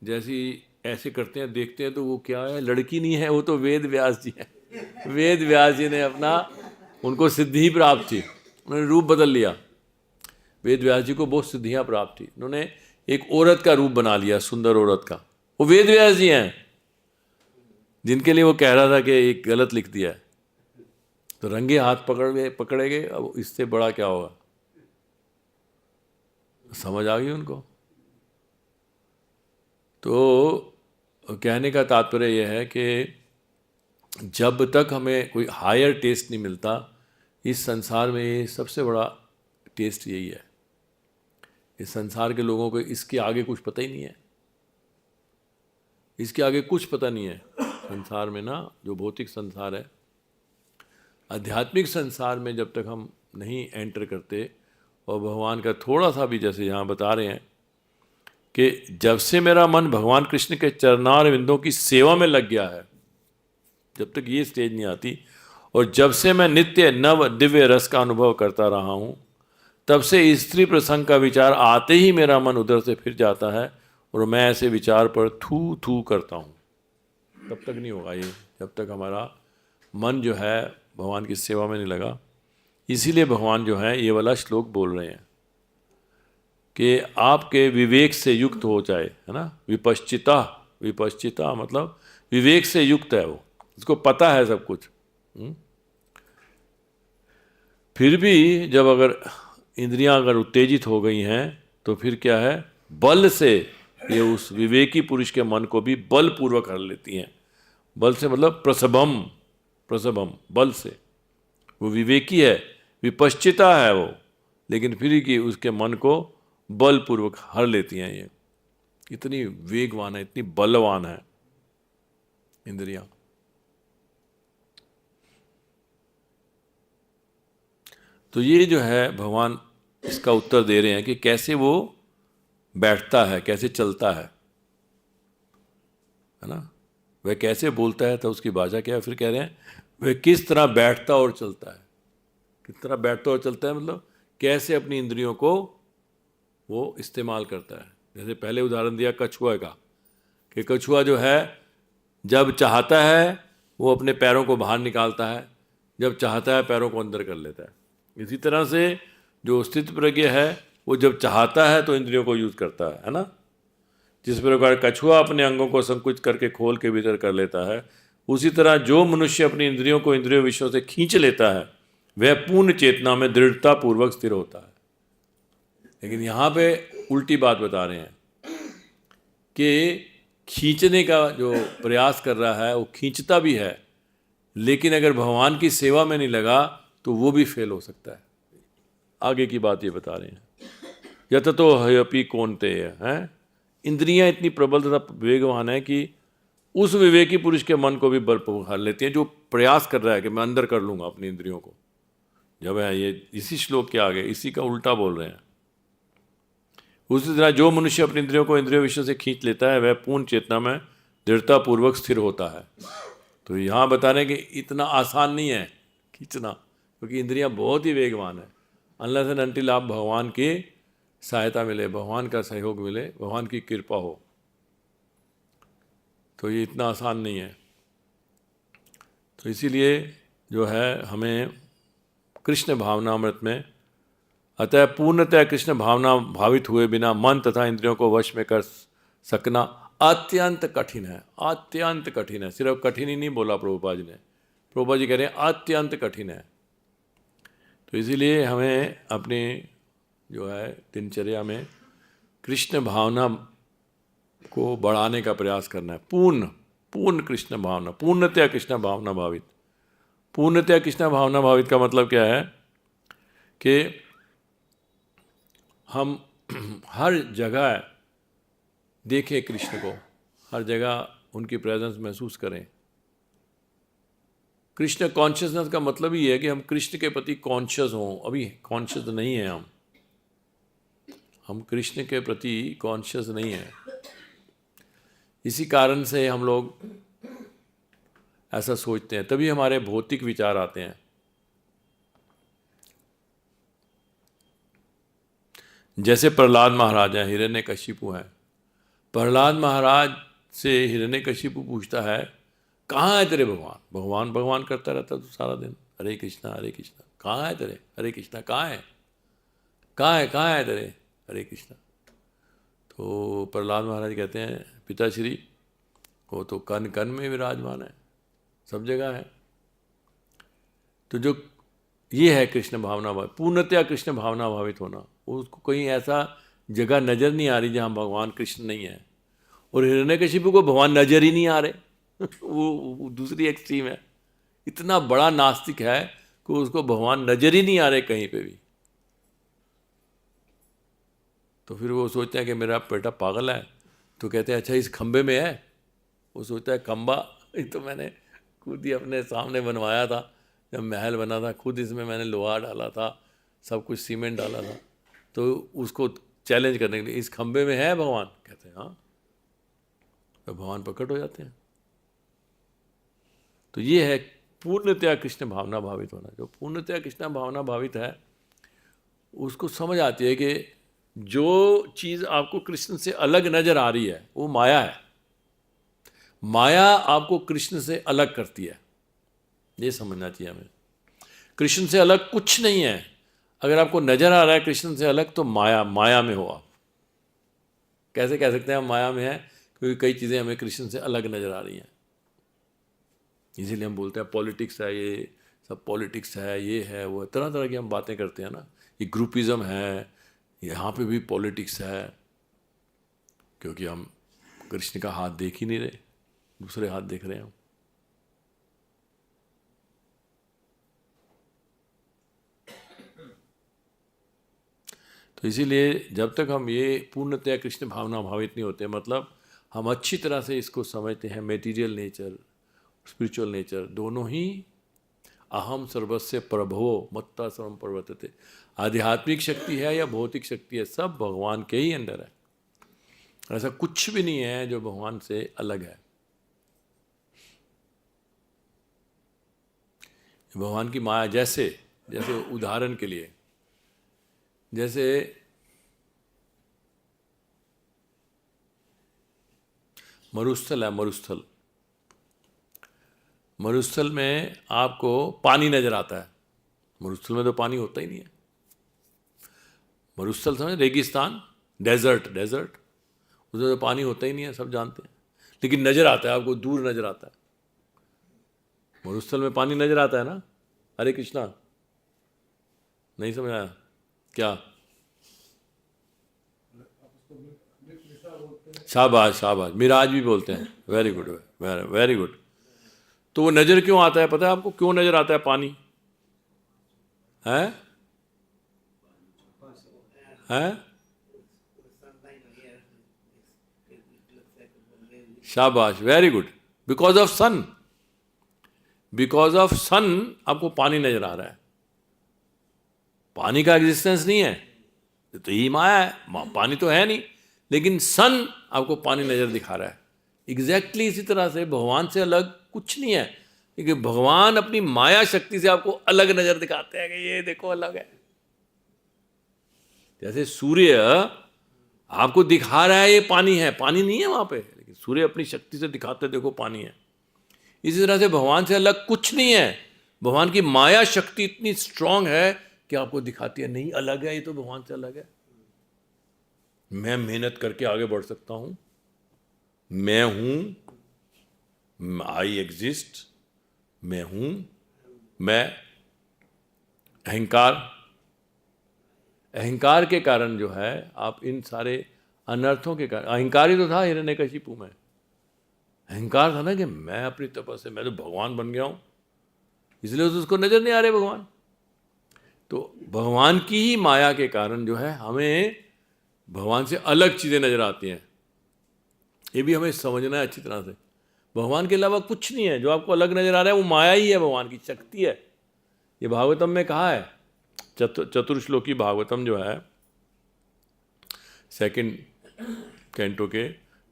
जैसे ही ऐसे करते हैं, देखते हैं तो वो क्या है, लड़की नहीं है, वो तो वेद व्यास जी है। वेद व्यास जी ने उनको सिद्धि प्राप्त थी, उन्होंने रूप बदल लिया। वेद व्यास जी को बहुत सिद्धियाँ प्राप्त थी, उन्होंने एक औरत का रूप बना लिया, सुंदर औरत का। वो वेद व्यास जी हैं जिनके लिए वो कह रहा था कि एक गलत लिख दिया है। तो रंगे हाथ पकड़ेंगे, अब इससे बड़ा क्या होगा। समझ आ गई उनको। तो कहने का तात्पर्य यह है कि जब तक हमें कोई हायर टेस्ट नहीं मिलता, इस संसार में ये सबसे बड़ा टेस्ट यही है। इस संसार के लोगों को इसके आगे कुछ पता ही नहीं है, इसके आगे कुछ पता नहीं है संसार में ना, जो भौतिक संसार है। आध्यात्मिक संसार में जब तक हम नहीं एंटर करते और भगवान का थोड़ा सा भी, जैसे यहाँ बता रहे हैं कि जब से मेरा मन भगवान कृष्ण के चरणार विंदों की सेवा में लग गया है, जब तक ये स्टेज नहीं आती, और जब से मैं नित्य नव दिव्य रस का अनुभव करता रहा हूँ, तब से स्त्री प्रसंग का विचार आते ही मेरा मन उधर से फिर जाता है और मैं ऐसे विचार पर थू थू करता हूँ। तब तक नहीं होगा ये, जब तक हमारा मन जो है भगवान की सेवा में नहीं लगा। इसीलिए भगवान जो है ये वाला श्लोक बोल रहे हैं कि आपके विवेक से युक्त हो जाए, है ना। विपश्चिता, विपश्चिता मतलब विवेक से युक्त है, वो उसको पता है सब कुछ। फिर भी जब अगर इंद्रियां अगर उत्तेजित हो गई हैं तो फिर क्या है, बल से ये उस विवेकी पुरुष के मन को भी बलपूर्वक हर लेती हैं। बल से मतलब प्रसभम, प्रसभम बल से। वो विवेकी है, विपश्चिता है वो, लेकिन फिर कि उसके मन को बलपूर्वक हर लेती हैं। ये इतनी वेगवान है, इतनी बलवान है इंद्रियां। तो ये जो है भगवान इसका उत्तर दे रहे हैं कि कैसे वो बैठता है, कैसे चलता है ना, वह कैसे बोलता है, तो उसकी भाषा क्या है। फिर कह रहे हैं वह किस तरह बैठता और चलता है। किस तरह बैठता और चलता है मतलब कैसे अपनी इंद्रियों को वो इस्तेमाल करता है। जैसे पहले उदाहरण दिया कछुआ का, कि कछुआ जो है जब चाहता है वो अपने पैरों को बाहर निकालता है, जब चाहता है पैरों को अंदर कर लेता है। इसी तरह से जो स्थित प्रज्ञ है वो जब चाहता है तो इंद्रियों को यूज करता है ना। जिस प्रकार कछुआ अपने अंगों को संकुचित करके खोल के भीतर कर लेता है, उसी तरह जो मनुष्य अपनी इंद्रियों को इंद्रियों विषयों से खींच लेता है वह पूर्ण चेतना में दृढ़ता पूर्वक स्थिर होता है। लेकिन यहाँ पे उल्टी बात बता रहे हैं कि खींचने का जो प्रयास कर रहा है वो खींचता भी है, लेकिन अगर भगवान की सेवा में नहीं लगा तो वो भी फेल हो सकता है। आगे की बात ये बता रहे हैं, यत तो हयपि कौनते हैं। इंद्रियां इतनी प्रबल तथा वेगवान है कि उस विवेकी पुरुष के मन को भी बल हार लेती हैं, जो प्रयास कर रहा है कि मैं अंदर कर लूंगा अपनी इंद्रियों को। जब है ये इसी श्लोक के आगे इसी का उल्टा बोल रहे हैं। उसी तरह जो मनुष्य अपनी इंद्रियों को इंद्रियों विषयों से खींच लेता है वह पूर्ण चेतना में दृढ़ता पूर्वक स्थिर होता है। तो यहाँ बता रहे हैं कि इतना आसान नहीं है खींचना, क्योंकि इंद्रियां बहुत ही वेगवान है। अनलेस एंड अनटिल आप भगवान की सहायता मिले, भगवान का सहयोग मिले, भगवान की कृपा हो, तो ये इतना आसान नहीं है। तो इसीलिए जो है हमें कृष्ण भावनामृत में, अतः पूर्णतः कृष्ण भावना भावित हुए बिना मन तथा इंद्रियों को वश में कर सकना अत्यंत कठिन है। अत्यंत कठिन है, सिर्फ कठिन ही नहीं बोला प्रभुपाद जी ने, प्रभुपाद जी कह रहे हैं अत्यंत कठिन है। तो इसीलिए हमें अपनी जो है दिनचर्या में कृष्ण भावना को बढ़ाने का प्रयास करना है। पूर्ण कृष्ण भावना, पूर्णतया कृष्ण भावना भावित। पूर्णतया कृष्ण भावना भावित का मतलब क्या है कि हम हर जगह देखें कृष्ण को, हर जगह उनकी प्रेजेंस महसूस करें। कृष्ण कॉन्शियसनेस का मतलब ही है कि हम कृष्ण के प्रति कॉन्शियस हों। अभी कॉन्शियस नहीं है हम कृष्ण के प्रति कॉन्शियस नहीं है। इसी कारण से हम लोग ऐसा सोचते हैं, तभी हमारे भौतिक विचार आते हैं। जैसे प्रहलाद महाराज हैं, हिरण्यकशिपु हैं। प्रहलाद महाराज से हिरण्यकशिपु पूछता है कहाँ है तेरे भगवान? भगवान भगवान करता रहता तो सारा दिन, हरे कृष्णा कहाँ है तेरे, हरे कृष्णा कहाँ है तेरे, हरे कृष्णा। तो प्रहलाद महाराज कहते हैं पिताश्री वो तो कन कन में विराजमान है, सब जगह है। तो जो ये है कृष्ण भावना भाव, पूर्णतया कृष्ण भावना भावित होना, उसको कहीं ऐसा जगह नज़र नहीं आ रही जहाँ भगवान कृष्ण नहीं है। और हिरण्यकशिपु को भगवान नजर ही नहीं आ रहे वो दूसरी एक्सट्रीम है। इतना बड़ा नास्तिक है कि उसको भगवान नजर ही नहीं आ रहे कहीं पे भी। तो फिर वो सोचते हैं कि मेरा बेटा पागल है। तो कहते हैं अच्छा इस खंबे में है। वो सोचता है खंबा तो मैंने खुद ही अपने सामने बनवाया था, जब महल बना था खुद इसमें मैंने लोहा डाला था, सब कुछ सीमेंट डाला था। तो उसको चैलेंज करने के लिए इस खंबे में है भगवान। कहते हैं हाँ। तो भगवान प्रकट हो जाते हैं। तो ये है पूर्णतया कृष्ण भावना भावित होना। जो पूर्णतया कृष्ण भावना भावित है उसको समझ आती है कि जो चीज़ आपको कृष्ण से अलग नजर आ रही है वो माया है। माया आपको कृष्ण से अलग करती है, ये समझना चाहिए हमें। कृष्ण से अलग कुछ नहीं है। अगर आपको नजर आ रहा है कृष्ण से अलग तो माया में हो आप। कैसे कह सकते हैं हम माया में हैं? क्योंकि कई चीज़ें हमें कृष्ण से अलग नजर आ रही हैं। इसीलिए हम बोलते हैं पॉलिटिक्स है, ये सब पॉलिटिक्स है, ये है वो, तरह तरह की हम बातें करते हैं ना। ये ग्रुपिज़म है, यहाँ पे भी पॉलिटिक्स है, क्योंकि हम कृष्ण का हाथ देख ही नहीं रहे, दूसरे हाथ देख रहे हैं हम। तो इसीलिए जब तक हम ये पूर्णतया कृष्ण भावना भावित नहीं होते, मतलब हम अच्छी तरह से इसको समझते हैं, मेटीरियल नेचर, स्पिरिचुअल नेचर दोनों ही अहम सर्वस्य प्रभवो मत्ता सर्वम प्रवर्तते, आध्यात्मिक शक्ति है या भौतिक शक्ति है, सब भगवान के ही अंदर है। ऐसा कुछ भी नहीं है जो भगवान से अलग है। भगवान की माया जैसे जैसे उदाहरण के लिए, जैसे मरुस्थल है, मरुस्थल, मरुस्थल में आपको पानी नजर आता है। मरुस्थल में तो पानी होता ही नहीं है। मरुस्थल समझ, रेगिस्तान, डेजर्ट, डेजर्ट, उसमें तो पानी होता ही नहीं है, सब जानते हैं, लेकिन नजर आता है आपको, दूर नजर आता है। मरुस्थल में पानी नजर आता है ना। हरे कृष्णा, नहीं समझ आया क्या? शाबाश शाबाश, मिराज भी बोलते हैं, वेरी गुड, वेरी गुड। तो वो नजर क्यों आता है पता है आपको? क्यों नजर आता है पानी? है शाबाश, very good. Because of sun, because of sun आपको पानी नजर आ रहा है। पानी का एग्जिस्टेंस नहीं है तो ये माया है, पानी तो है नहीं, लेकिन सन आपको पानी नजर दिखा रहा है। एग्जैक्टली इसी तरह से भगवान से अलग कुछ नहीं है, क्योंकि भगवान अपनी माया शक्ति से आपको अलग नजर दिखाते हैं कि ये देखो अलग है। जैसे सूर्य आपको दिखा रहा है ये पानी है, पानी नहीं है वहां पे, लेकिन सूर्य अपनी शक्ति से दिखाते देखो पानी है। इसी तरह से भगवान से अलग कुछ नहीं है। भगवान की माया शक्ति इतनी स्ट्रांग है कि आपको दिखाती है नहीं अलग है, ये तो भगवान से अलग है। मैं मेहनत करके आगे बढ़ सकता हूं, मैं हूं, आई एग्जिस्ट, मैं हूं, मैं अहंकार, अहंकार के कारण जो है आप इन सारे अनर्थों के कारण, अहंकार ही तो था हिरण्यकशिपु में, अहंकार था ना कि मैं अपनी तपस्या से मैं तो भगवान बन गया हूं, इसलिए तो उसको नजर नहीं आ रहे भगवान। तो भगवान की ही माया के कारण जो है हमें भगवान से अलग चीजें नजर आती हैं। ये भी हमें समझना है अच्छी तरह से। भगवान के अलावा कुछ नहीं है जो आपको अलग नजर आ रहा है, वो माया ही है, भगवान की शक्ति है। ये भागवतम में कहा है, चतुर्श्लोकी भागवतम जो है, सेकंड कैंटो के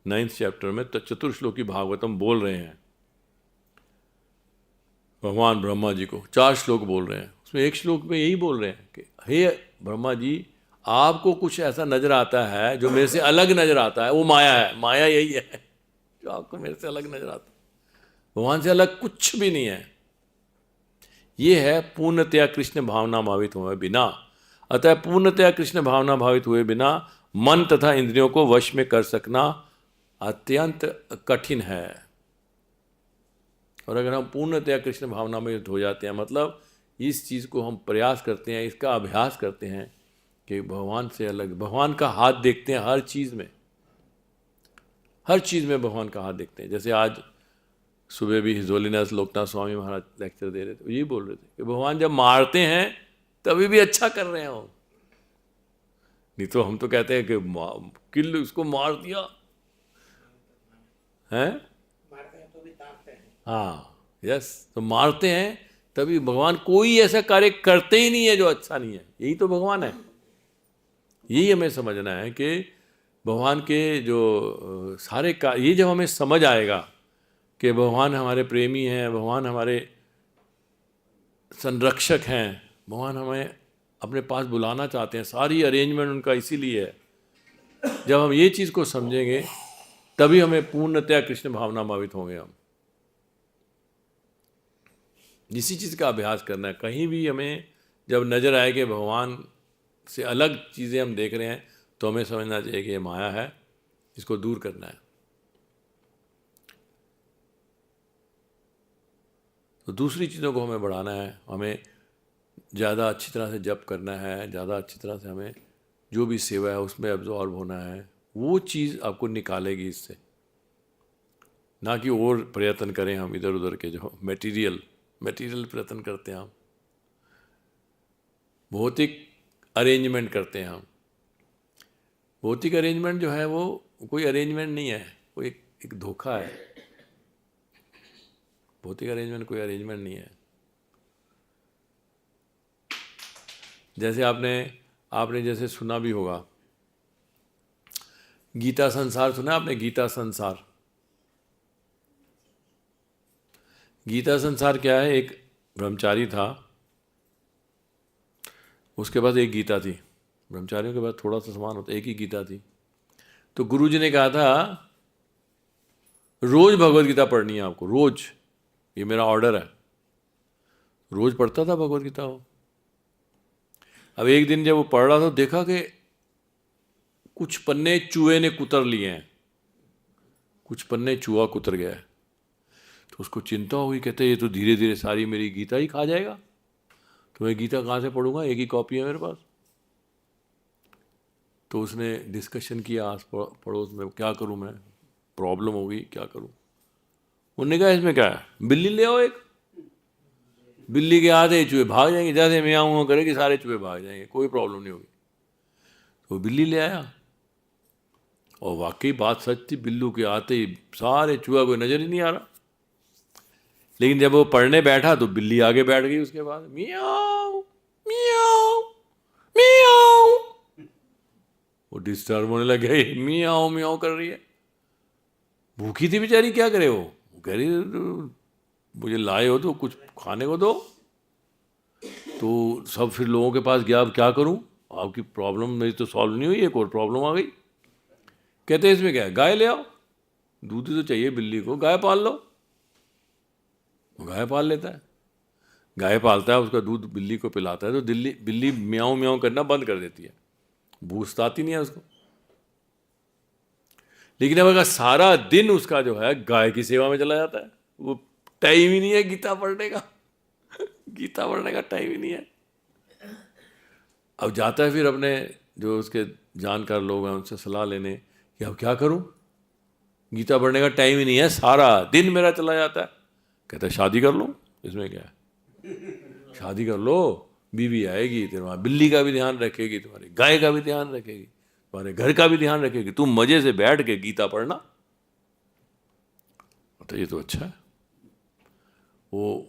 9th चैप्टर में चतुर्श्लोकी भागवतम बोल रहे हैं भगवान ब्रह्मा जी को। 4 श्लोक बोल रहे हैं, उसमें एक श्लोक में यही बोल रहे हैं कि हे ब्रह्मा जी, आपको कुछ ऐसा नजर आता है जो मेरे से अलग नजर आता है, वो माया है। माया यही है जो आपको मेरे से अलग नजर आता है, भगवान से अलग कुछ भी नहीं है। ये है पूर्णतया कृष्ण भावना भावित हुए बिना। अतः पूर्णतया कृष्ण भावना भावित हुए बिना मन तथा इंद्रियों को वश में कर सकना अत्यंत कठिन है। और अगर हम पूर्णतया कृष्ण भावना में हो जाते हैं, मतलब इस चीज़ को हम प्रयास करते हैं, इसका अभ्यास करते हैं कि भगवान से अलग, भगवान का हाथ देखते हैं हर चीज़ में, हर चीज़ में भगवान का हाथ देखते हैं। जैसे आज सुबह भी his holiness Loknath Swami Maharaj lecture दे रहे थे, ये बोल रहे थे कि भगवान जब मारते हैं तभी भी अच्छा कर रहे हैं हो, नहीं तो हम तो कहते हैं कि किल उसको मार दिया है, हाँ यस, तो मारते हैं तभी। भगवान कोई ऐसा कार्य करते ही नहीं है जो अच्छा नहीं है, यही तो भगवान है। यही हमें समझना है कि भगवान के जो सारे कार्य, ये जब हमें समझ आएगा कि भगवान हमारे प्रेमी हैं, भगवान हमारे संरक्षक हैं, भगवान हमें अपने पास बुलाना चाहते हैं, सारी अरेंजमेंट उनका इसीलिए है। जब हम ये चीज़ को समझेंगे तभी हमें पूर्णतया कृष्ण भावना भावित होंगे। हम इसी चीज़ का अभ्यास करना है। कहीं भी हमें जब नज़र आए कि भगवान से अलग चीज़ें हम देख रहे हैं तो हमें समझना चाहिए कि ये माया है, इसको दूर करना है। तो दूसरी चीज़ों को हमें बढ़ाना है, हमें ज़्यादा अच्छी तरह से जप करना है, ज़्यादा अच्छी तरह से हमें जो भी सेवा है उसमें एब्जॉर्ब होना है। वो चीज़ आपको निकालेगी इससे, ना कि और प्रयत्न करें हम इधर उधर के जो मटेरियल प्रयत्न करते हैं हम, भौतिक अरेंजमेंट करते हैं हम। भौतिक अरेंजमेंट जो है वो कोई अरेंजमेंट नहीं है, वो एक धोखा है। भौतिक अरेंजमेंट कोई अरेंजमेंट नहीं है। जैसे आपने जैसे सुना भी होगा, गीता संसार सुना आपने? गीता संसार, गीता संसार क्या है? एक ब्रह्मचारी था, उसके पास एक गीता थी। ब्रह्मचारियों के पास थोड़ा सा सामान होता, एक ही गीता थी। तो गुरुजी ने कहा था रोज भगवत गीता पढ़नी है आपको, रोज, ये मेरा ऑर्डर है। रोज पढ़ता था भगवत गीता वो। अब एक दिन जब वो पढ़ रहा था, देखा कि कुछ पन्ने चूहे ने कुतर लिए हैं, कुछ पन्ने चूहा कुतर गया है। तो उसको चिंता हुई, कहते ये तो धीरे धीरे सारी मेरी गीता ही खा जाएगा, तो मैं गीता कहाँ से पढ़ूंगा, एक ही कॉपी है मेरे पास। तो उसने डिस्कशन किया आस पड़ोस में, क्या करूं मैं, प्रॉब्लम होगी, क्या करूं। उन्होंने कहा इसमें क्या है, बिल्ली ले आओ एक, बिल्ली के आते ही चूहे भाग जाएंगे, जैसे म्याऊं करेगी सारे चूहे भाग जाएंगे, कोई प्रॉब्लम नहीं होगी। तो बिल्ली ले आया, और वाकई बात सच थी, बिल्लू के आते ही सारे चूहा कोई नजर ही नहीं आ रहा। लेकिन जब वो पढ़ने बैठा तो बिल्ली आगे बैठ गई उसके बाद, मियाओ मियाओ मियाओ। वो डिस्टर्ब होने लग गई, मियाओ मियाओ कर रही है। भूखी थी बेचारी, क्या करे वो कह रही मुझे लाए हो तो कुछ खाने को दो। तो सब फिर लोगों के पास गया, अब क्या करूं, आपकी प्रॉब्लम मेरी तो सॉल्व नहीं हुई, एक और प्रॉब्लम आ गई। कहते हैं इसमें क्या है, गाय ले आओ, दूध ही तो चाहिए बिल्ली को, गाय पाल लो। गाय पाल लेता है, गाय पालता है, उसका दूध बिल्ली को पिलाता है, तो बिल्ली म्याऊं म्याऊं करना बंद कर देती है, भूख आती नहीं है उसको। लेकिन अब अगर सारा दिन उसका जो है गाय की सेवा में चला जाता है, वो टाइम ही नहीं है गीता पढ़ने का, गीता पढ़ने का टाइम ही नहीं है। अब जाता है फिर अपने जो उसके जानकार लोग हैं उनसे सलाह लेने कि अब क्या करूं, गीता पढ़ने का टाइम ही नहीं है, सारा दिन मेरा चला जाता है। कहता है शादी कर लो, इसमें क्या है, शादी कर लो, बीवी आएगी, तुम्हारा बिल्ली का भी ध्यान रखेगी, तुम्हारी गाय का भी ध्यान रखेगी, तुम्हारे घर का भी ध्यान रखेगी, तुम मजे से बैठ के गीता पढ़ना। तो ये तो अच्छा है। वो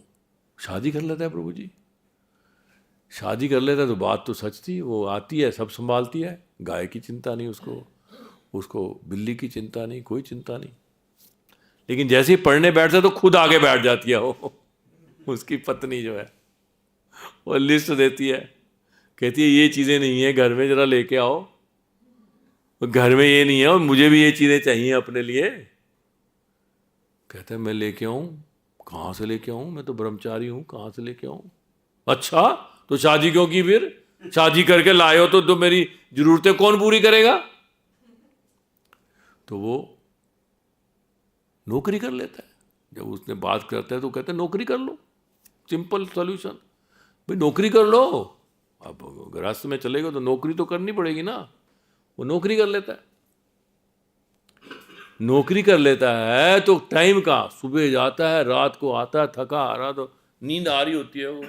शादी कर लेता है, प्रभु जी शादी कर लेता है, तो बात तो सच थी, वो आती है सब संभालती है, गाय की चिंता नहीं उसको बिल्ली की चिंता नहीं, कोई चिंता नहीं। लेकिन जैसे ही पढ़ने बैठता तो खुद आगे बैठ जाती है वो, उसकी पत्नी जो है वो लिस्ट देती है, कहती है ये चीज़ें नहीं है घर में, जरा लेके आओ, घर में ये नहीं है और मुझे भी ये चीज़ें चाहिए अपने लिए। कहते हैं मैं लेके आऊँ, कहाँ से लेके आऊँ, मैं तो ब्रह्मचारी हूँ, कहाँ से लेके आऊँ। अच्छा तो शादी क्यों की, फिर शादी करके लाए हो तो मेरी जरूरतें कौन पूरी करेगा। तो वो नौकरी कर लेता है, जब उसने बात करता है तो कहते हैं नौकरी कर लो, सिंपल सॉल्यूशन, भाई नौकरी कर लो। अब गृहस्थ में चलेगा तो नौकरी तो करनी पड़ेगी ना, वो नौकरी कर लेता है। नौकरी कर लेता है तो टाइम का, सुबह जाता है रात को आता है, थका आ रहा तो नींद आ रही होती है, वो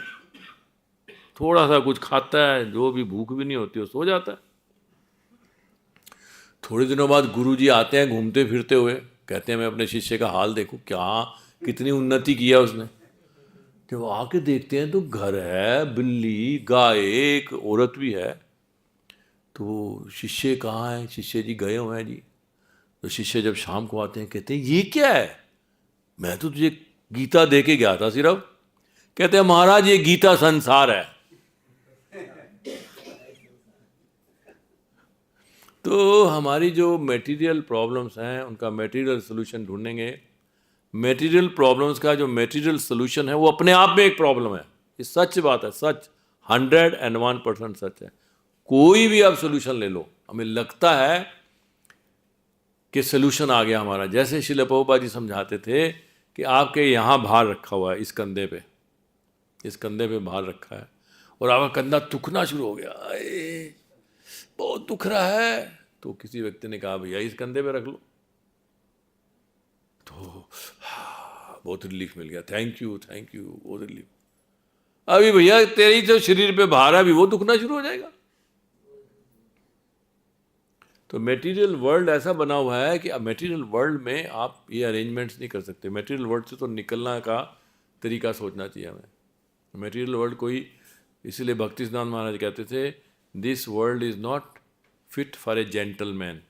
थोड़ा सा कुछ खाता है, जो भी भूख भी नहीं होती, वो सो जाता है। थोड़े दिनों बाद गुरुजी आते हैं घूमते फिरते हुए, कहते हैं मैं अपने शिष्य का हाल देखूं, क्या कितनी उन्नति किया उसने। जब आके देखते हैं तो घर है, बिल्ली, गाय, एक औरत भी है। तो शिष्य कहाँ है, शिष्य जी गए हुए हैं जी। तो शिष्य जब शाम को आते हैं कहते हैं ये क्या है, मैं तो तुझे गीता दे के गया था सिर्फ। कहते हैं महाराज ये गीता संसार है। तो हमारी जो मटेरियल प्रॉब्लम्स हैं उनका मटेरियल सोल्यूशन ढूंढेंगे। मटेरियल प्रॉब्लम्स का जो मटेरियल सोल्यूशन है वो अपने आप में एक प्रॉब्लम है, ये सच बात है, सच 101% सच है। कोई भी आप सोल्यूशन ले लो, हमें लगता है कि सोल्यूशन आ गया हमारा। जैसे श्रील प्रभुपाद जी समझाते थे कि आपके यहाँ भार रखा हुआ है, इस कंधे पे भार रखा है, और आपका कंधा दुखना शुरू हो गया, अरे बहुत दुख रहा है, तो किसी व्यक्ति ने कहा भैया इस कंधे पे रख लो, तो बहुत रिलीफ मिल गया, थैंक यू बहुत रिलीफ। अभी भैया तेरी जो शरीर पे भार है अभी वो दुखना शुरू हो जाएगा। तो मटेरियल वर्ल्ड ऐसा बना हुआ है कि अब मटेरियल वर्ल्ड में आप ये अरेंजमेंट्स नहीं कर सकते। मटेरियल वर्ल्ड से तो निकलना का तरीका सोचना चाहिए हमें। मटेरियल वर्ल्ड कोई, इसलिए भक्ति सिद्धांत महाराज कहते थे this world is not fit for a gentleman.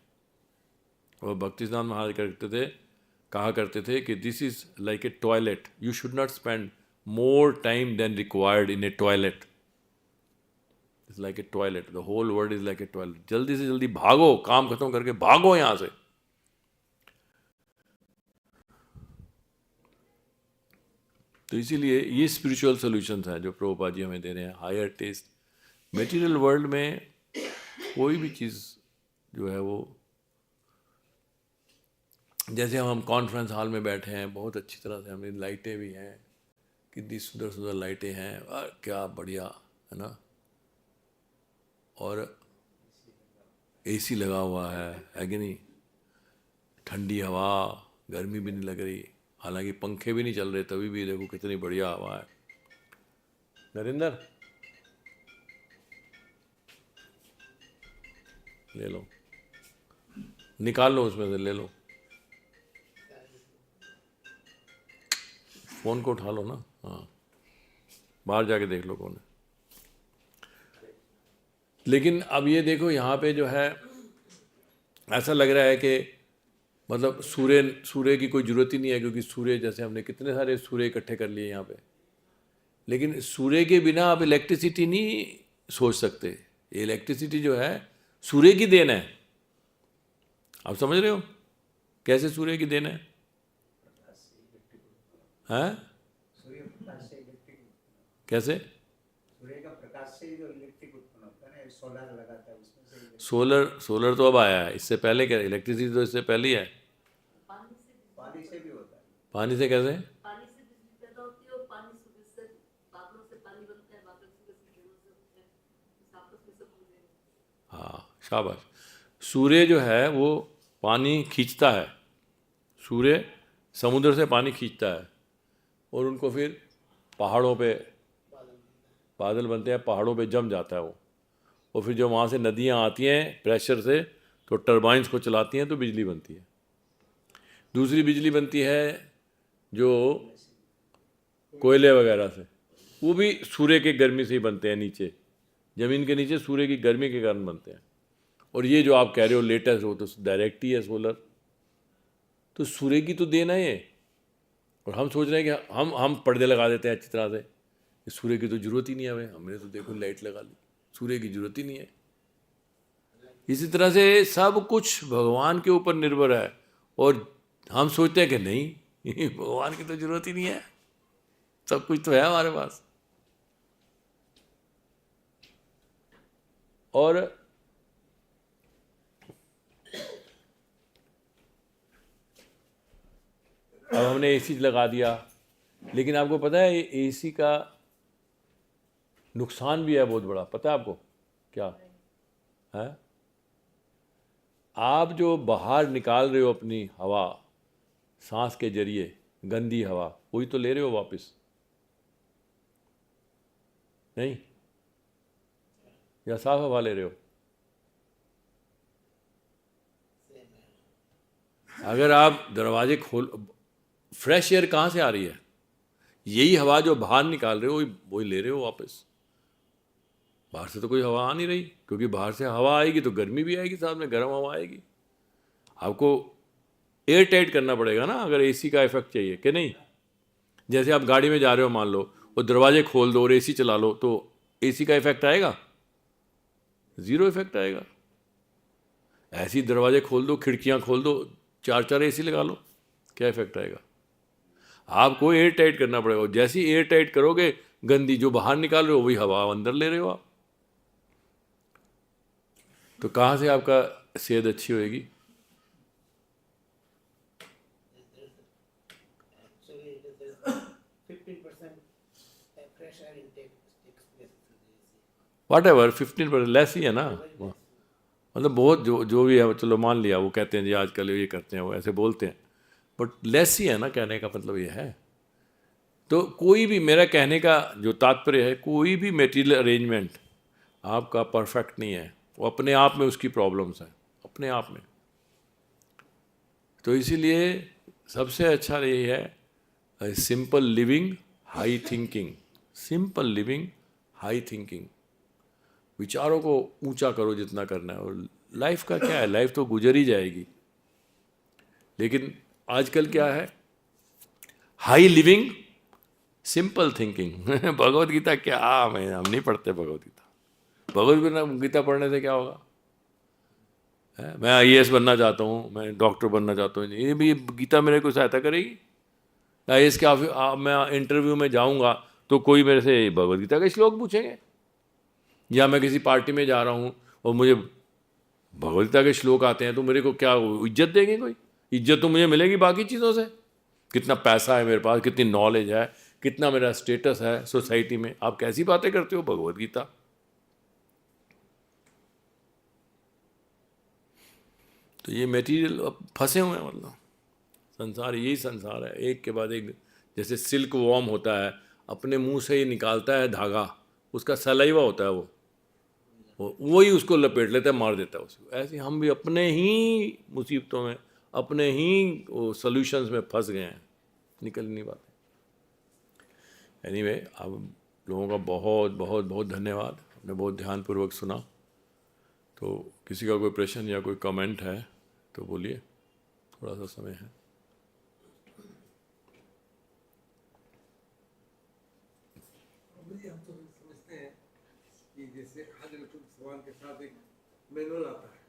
और भक्ति सिद्धांत महाराज कहा करते थे कि this is like a toilet, you should not spend more time than required in a toilet. It's like a toilet, the whole world is like a toilet. जल्दी से जल्दी भागो, काम खत्म करके भागो यहां से। तो इसीलिए ये स्पिरिचुअल सॉल्यूशंस हैं जो प्रभुपाद जी हमें दे रहे हैं, हायर टेस्ट। मटेरियल वर्ल्ड में कोई भी चीज़ जो है वो, जैसे हम कॉन्फ्रेंस हॉल में बैठे हैं, बहुत अच्छी तरह से हमें लाइटें भी हैं, कितनी सुंदर सुंदर लाइटें हैं, क्या बढ़िया है ना, और एसी लगा हुआ है कि नहीं, ठंडी हवा, गर्मी भी नहीं लग रही, हालांकि पंखे भी नहीं चल रहे, तभी भी देखो कितनी बढ़िया हवा है। नरेंद्र ले लो, निकाल लो उसमें से, ले लो, फोन को उठा लो ना, हाँ बाहर जाके देख लो कौन है। लेकिन अब ये देखो यहाँ पे जो है ऐसा लग रहा है कि मतलब सूर्य की कोई ज़रूरत ही नहीं है, क्योंकि सूर्य जैसे हमने कितने सारे सूर्य इकट्ठे कर लिए यहाँ पे, लेकिन सूर्य के बिना आप इलेक्ट्रिसिटी नहीं सोच सकते। ये इलेक्ट्रिसिटी जो है सूर्य की देन है, आप समझ रहे हो कैसे सूर्य की देन है? हैं? सूर्य प्रकाश से इलेक्ट्रिक, कैसे? सूर्य का प्रकाश से ही जो इलेक्ट्रिक उत्पन्न होता है ना, सोलर लगाता है उसमें से। सोलर तो अब आया है, इससे पहले क्या इलेक्ट्रिसिटी तो इससे पहले ही है। पानी से भी होता है। पानी से कैसे? पानी से बिजली पैदा होती है, और पानी सूरज से, बादलों से पानी बनता है, बादल सूरज की किरणों से होते हैं, इस आपस में सब जुड़े हैं। हाँ शाबाश। सूर्य जो है वो पानी खींचता है, सूर्य समुद्र से पानी खींचता है, और उनको फिर पहाड़ों पे बादल बनते हैं, पहाड़ों पे जम जाता है वो, और फिर जो वहाँ से नदियाँ आती हैं प्रेशर से, तो टरबाइंस को चलाती हैं तो बिजली बनती है। दूसरी बिजली बनती है जो कोयले वगैरह से, वो भी सूर्य के गर्मी से ही बनते हैं, नीचे ज़मीन के नीचे सूर्य की गर्मी के कारण बनते हैं। और ये जो आप कह रहे हो लेटेस्ट, वो तो डायरेक्ट ही है सोलर, तो सूर्य की तो देन है ये। और हम सोच रहे हैं कि हम पर्दे लगा देते हैं अच्छी तरह से, सूर्य की तो ज़रूरत ही नहीं है हमें, हमने तो देखो लाइट लगा ली, सूर्य की ज़रूरत ही नहीं है। इसी तरह से सब कुछ भगवान के ऊपर निर्भर है, और हम सोचते हैं कि नहीं भगवान की तो ज़रूरत ही नहीं है, सब कुछ तो है हमारे पास। और अब हमने एसी लगा दिया, लेकिन आपको पता है एसी का नुकसान भी है बहुत बड़ा, पता है आपको क्या है? आप जो बाहर निकाल रहे हो अपनी हवा सांस के जरिए, गंदी हवा, वही तो ले रहे हो वापस, नहीं? या साफ हवा ले रहे हो? अगर आप दरवाजे खोल, फ्रेश एयर कहाँ से आ रही है? यही हवा जो बाहर निकाल रहे हो वही ले रहे हो वापस। बाहर से तो कोई हवा आ नहीं रही, क्योंकि बाहर से हवा आएगी तो गर्मी भी आएगी, साथ में गर्म हवा आएगी। आपको एयर टाइट करना पड़ेगा ना अगर एसी का इफेक्ट चाहिए, कि नहीं? जैसे आप गाड़ी में जा रहे हो, मान लो, और दरवाजे खोल दो और एसी चला लो, तो एसी का इफेक्ट आएगा? ज़ीरो इफेक्ट आएगा। ऐसी दरवाजे खोल दो, खिड़कियाँ खोल दो, 4 एसी लगा लो, क्या इफेक्ट आएगा? आपको एयर टाइट करना पड़ेगा। जैसी एयर टाइट करोगे, गंदी जो बाहर निकाल रहे हो वही हवा अंदर ले रहे हो आप, तो कहाँ से आपका सेहत अच्छी होएगी? extra intake takes place through this. Whatever 15% less ही है ना, मतलब बहुत जो भी है, चलो मान लिया, वो कहते हैं जी आजकल ये करते हैं, वो ऐसे बोलते हैं, बट लेस ही है ना, कहने का मतलब ये है। तो कोई भी, मेरा कहने का जो तात्पर्य है, कोई भी मटेरियल अरेंजमेंट आपका परफेक्ट नहीं है, वो अपने आप में उसकी प्रॉब्लम्स हैं, अपने आप में। तो इसीलिए सबसे अच्छा यही है simple living high thinking, simple living high thinking. विचारों को ऊंचा करो जितना करना है, और लाइफ का क्या है, लाइफ तो गुजर ही जाएगी। लेकिन आजकल क्या है, high living simple thinking. Bhagavad Gita क्या, हम नहीं पढ़ते भगवत गीता। भगवत गीता पढ़ने से क्या होगा? मैं IAS बनना चाहता हूँ, मैं डॉक्टर बनना चाहता हूँ, ये भी गीता मेरे को सहायता करेगी? IAS के मैं इंटरव्यू में जाऊँगा तो कोई मेरे से भगवत गीता के श्लोक पूछेंगे, या मैं किसी पार्टी में जा रहा हूँ और मुझे भगवत गीता के श्लोक आते हैं तो मेरे को क्या इज्जत देंगे? कोई इज्जत तो मुझे मिलेगी बाकी चीज़ों से। कितना पैसा है मेरे पास, कितनी नॉलेज है, कितना मेरा स्टेटस है सोसाइटी में, आप कैसी बातें करते हो भगवत गीता? तो ये मटेरियल अब फंसे हुए हैं, मतलब संसार यही संसार है, एक के बाद एक। जैसे सिल्क वॉर्म होता है, अपने मुंह से ही निकालता है धागा, उसका सलाइवा होता है, वही उसको लपेट लेता है, मार देता है उसको। ऐसे हम भी अपने ही मुसीबतों में, अपने ही सॉल्यूशंस में फंस गए हैं, निकल नहीं पाते। एनीवे, आप लोगों का बहुत बहुत बहुत धन्यवाद, आपने बहुत ध्यानपूर्वक सुना। तो किसी का कोई प्रश्न या कोई कमेंट है तो बोलिए, थोड़ा सा समय है। हम तो समझते हैं कि जैसे हर इलेक्ट्रॉनिक सामान के साथ एक मैनुअल आता है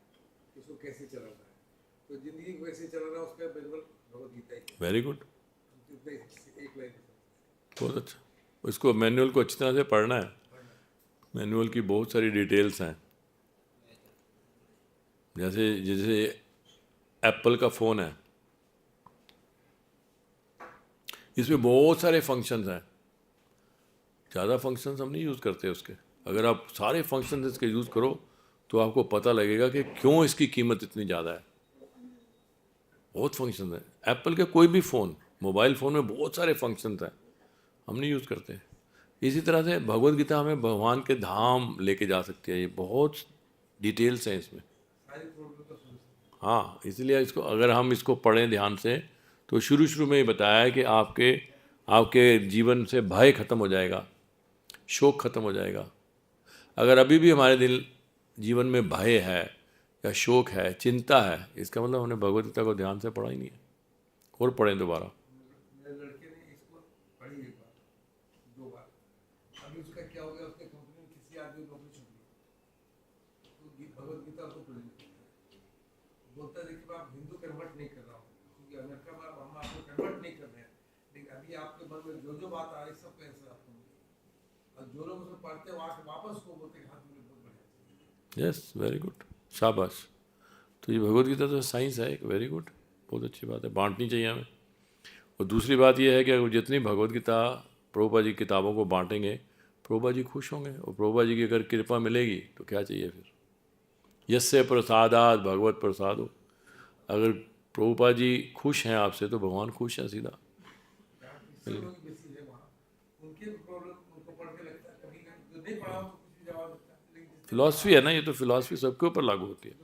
कि उसको कैसे चलाना है, तो जिंदगी को कैसे चलाना है उसका मैनुअल भगवत गीता ही है। वेरी गुड, एक लाइन बहुत अच्छा। उसको मैनुअल को अच्छी तरह से पढ़ना है। मैनुअल की बहुत सारी डिटेल्स हैं। जैसे जैसे एप्पल का फ़ोन है, इसमें बहुत सारे फंक्शंस हैं, ज़्यादा फंक्शंस हम नहीं यूज़ करते उसके। अगर आप सारे फंक्शंस इसके यूज़ करो तो आपको पता लगेगा कि क्यों इसकी कीमत इतनी ज़्यादा है। बहुत फंक्शंस हैं एप्पल के, कोई भी फ़ोन, मोबाइल फ़ोन में बहुत सारे फंक्शंस हैं, हम नहीं यूज़ करते। इसी तरह से भगवत गीता हमें भगवान के धाम लेके जा सकती है, ये बहुत डिटेल्स हैं इसमें। हाँ, इसलिए इसको अगर हम इसको पढ़ें ध्यान से, तो शुरू में ही बताया है कि आपके जीवन से भय खत्म हो जाएगा, शोक खत्म हो जाएगा। अगर अभी भी हमारे दिल जीवन में भय है या शोक है, चिंता है, इसका मतलब हमने भगवत गीता को ध्यान से पढ़ा ही नहीं है। और पढ़ें दोबारा। मेरे लड़के ने इसको पढ़ी एक बार, दो बार, अभी उसका क्या हो गया, उसके कंपनी में किसी आदमी को नौकरी छूट गई, तो भगवत गीता उसको पढ़ी, बोलता है देखिए आप हिंदू कन्वर्ट नहीं कर रहा हूँ, क्योंकि अमेरिका में हम आपको कन्वर्ट नहीं कर रहे हैं, लेकिन अभी आपके मन में जो बात आ रही सब कैसे आपको, और जो लोग उसमें पढ़ते हैं वहाँ वापस को बोलते हैं हाँ तुमने बहुत बढ़िया। यस, वेरी गुड, शाबाश। तो ये भगवत गीता तो साइंस है एक, वेरी गुड, बहुत अच्छी बात है, बांटनी चाहिए हमें। और दूसरी बात यह है कि अगर जितनी भगवत गीता प्रभुपाद जी किताबों को बांटेंगे, प्रभुपाद जी खुश होंगे, और प्रभुपाद जी की अगर कृपा मिलेगी तो क्या चाहिए फिर। यस्य प्रसादात भगवत प्रसादो। अगर प्रभुपाद जी खुश हैं आपसे तो भगवान खुश हैं सीधा। फिलॉसफी है ना ये, तो फिलॉसफी सबके ऊपर लागू होती है।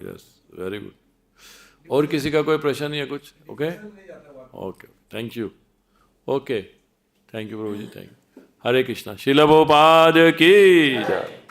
Yes, very good. और किसी का कोई प्रश्न या कुछ? Okay okay, thank you. Okay, thank you Prabhu ji, thank you. Hare Krishna. Srila Prabhupada की जय।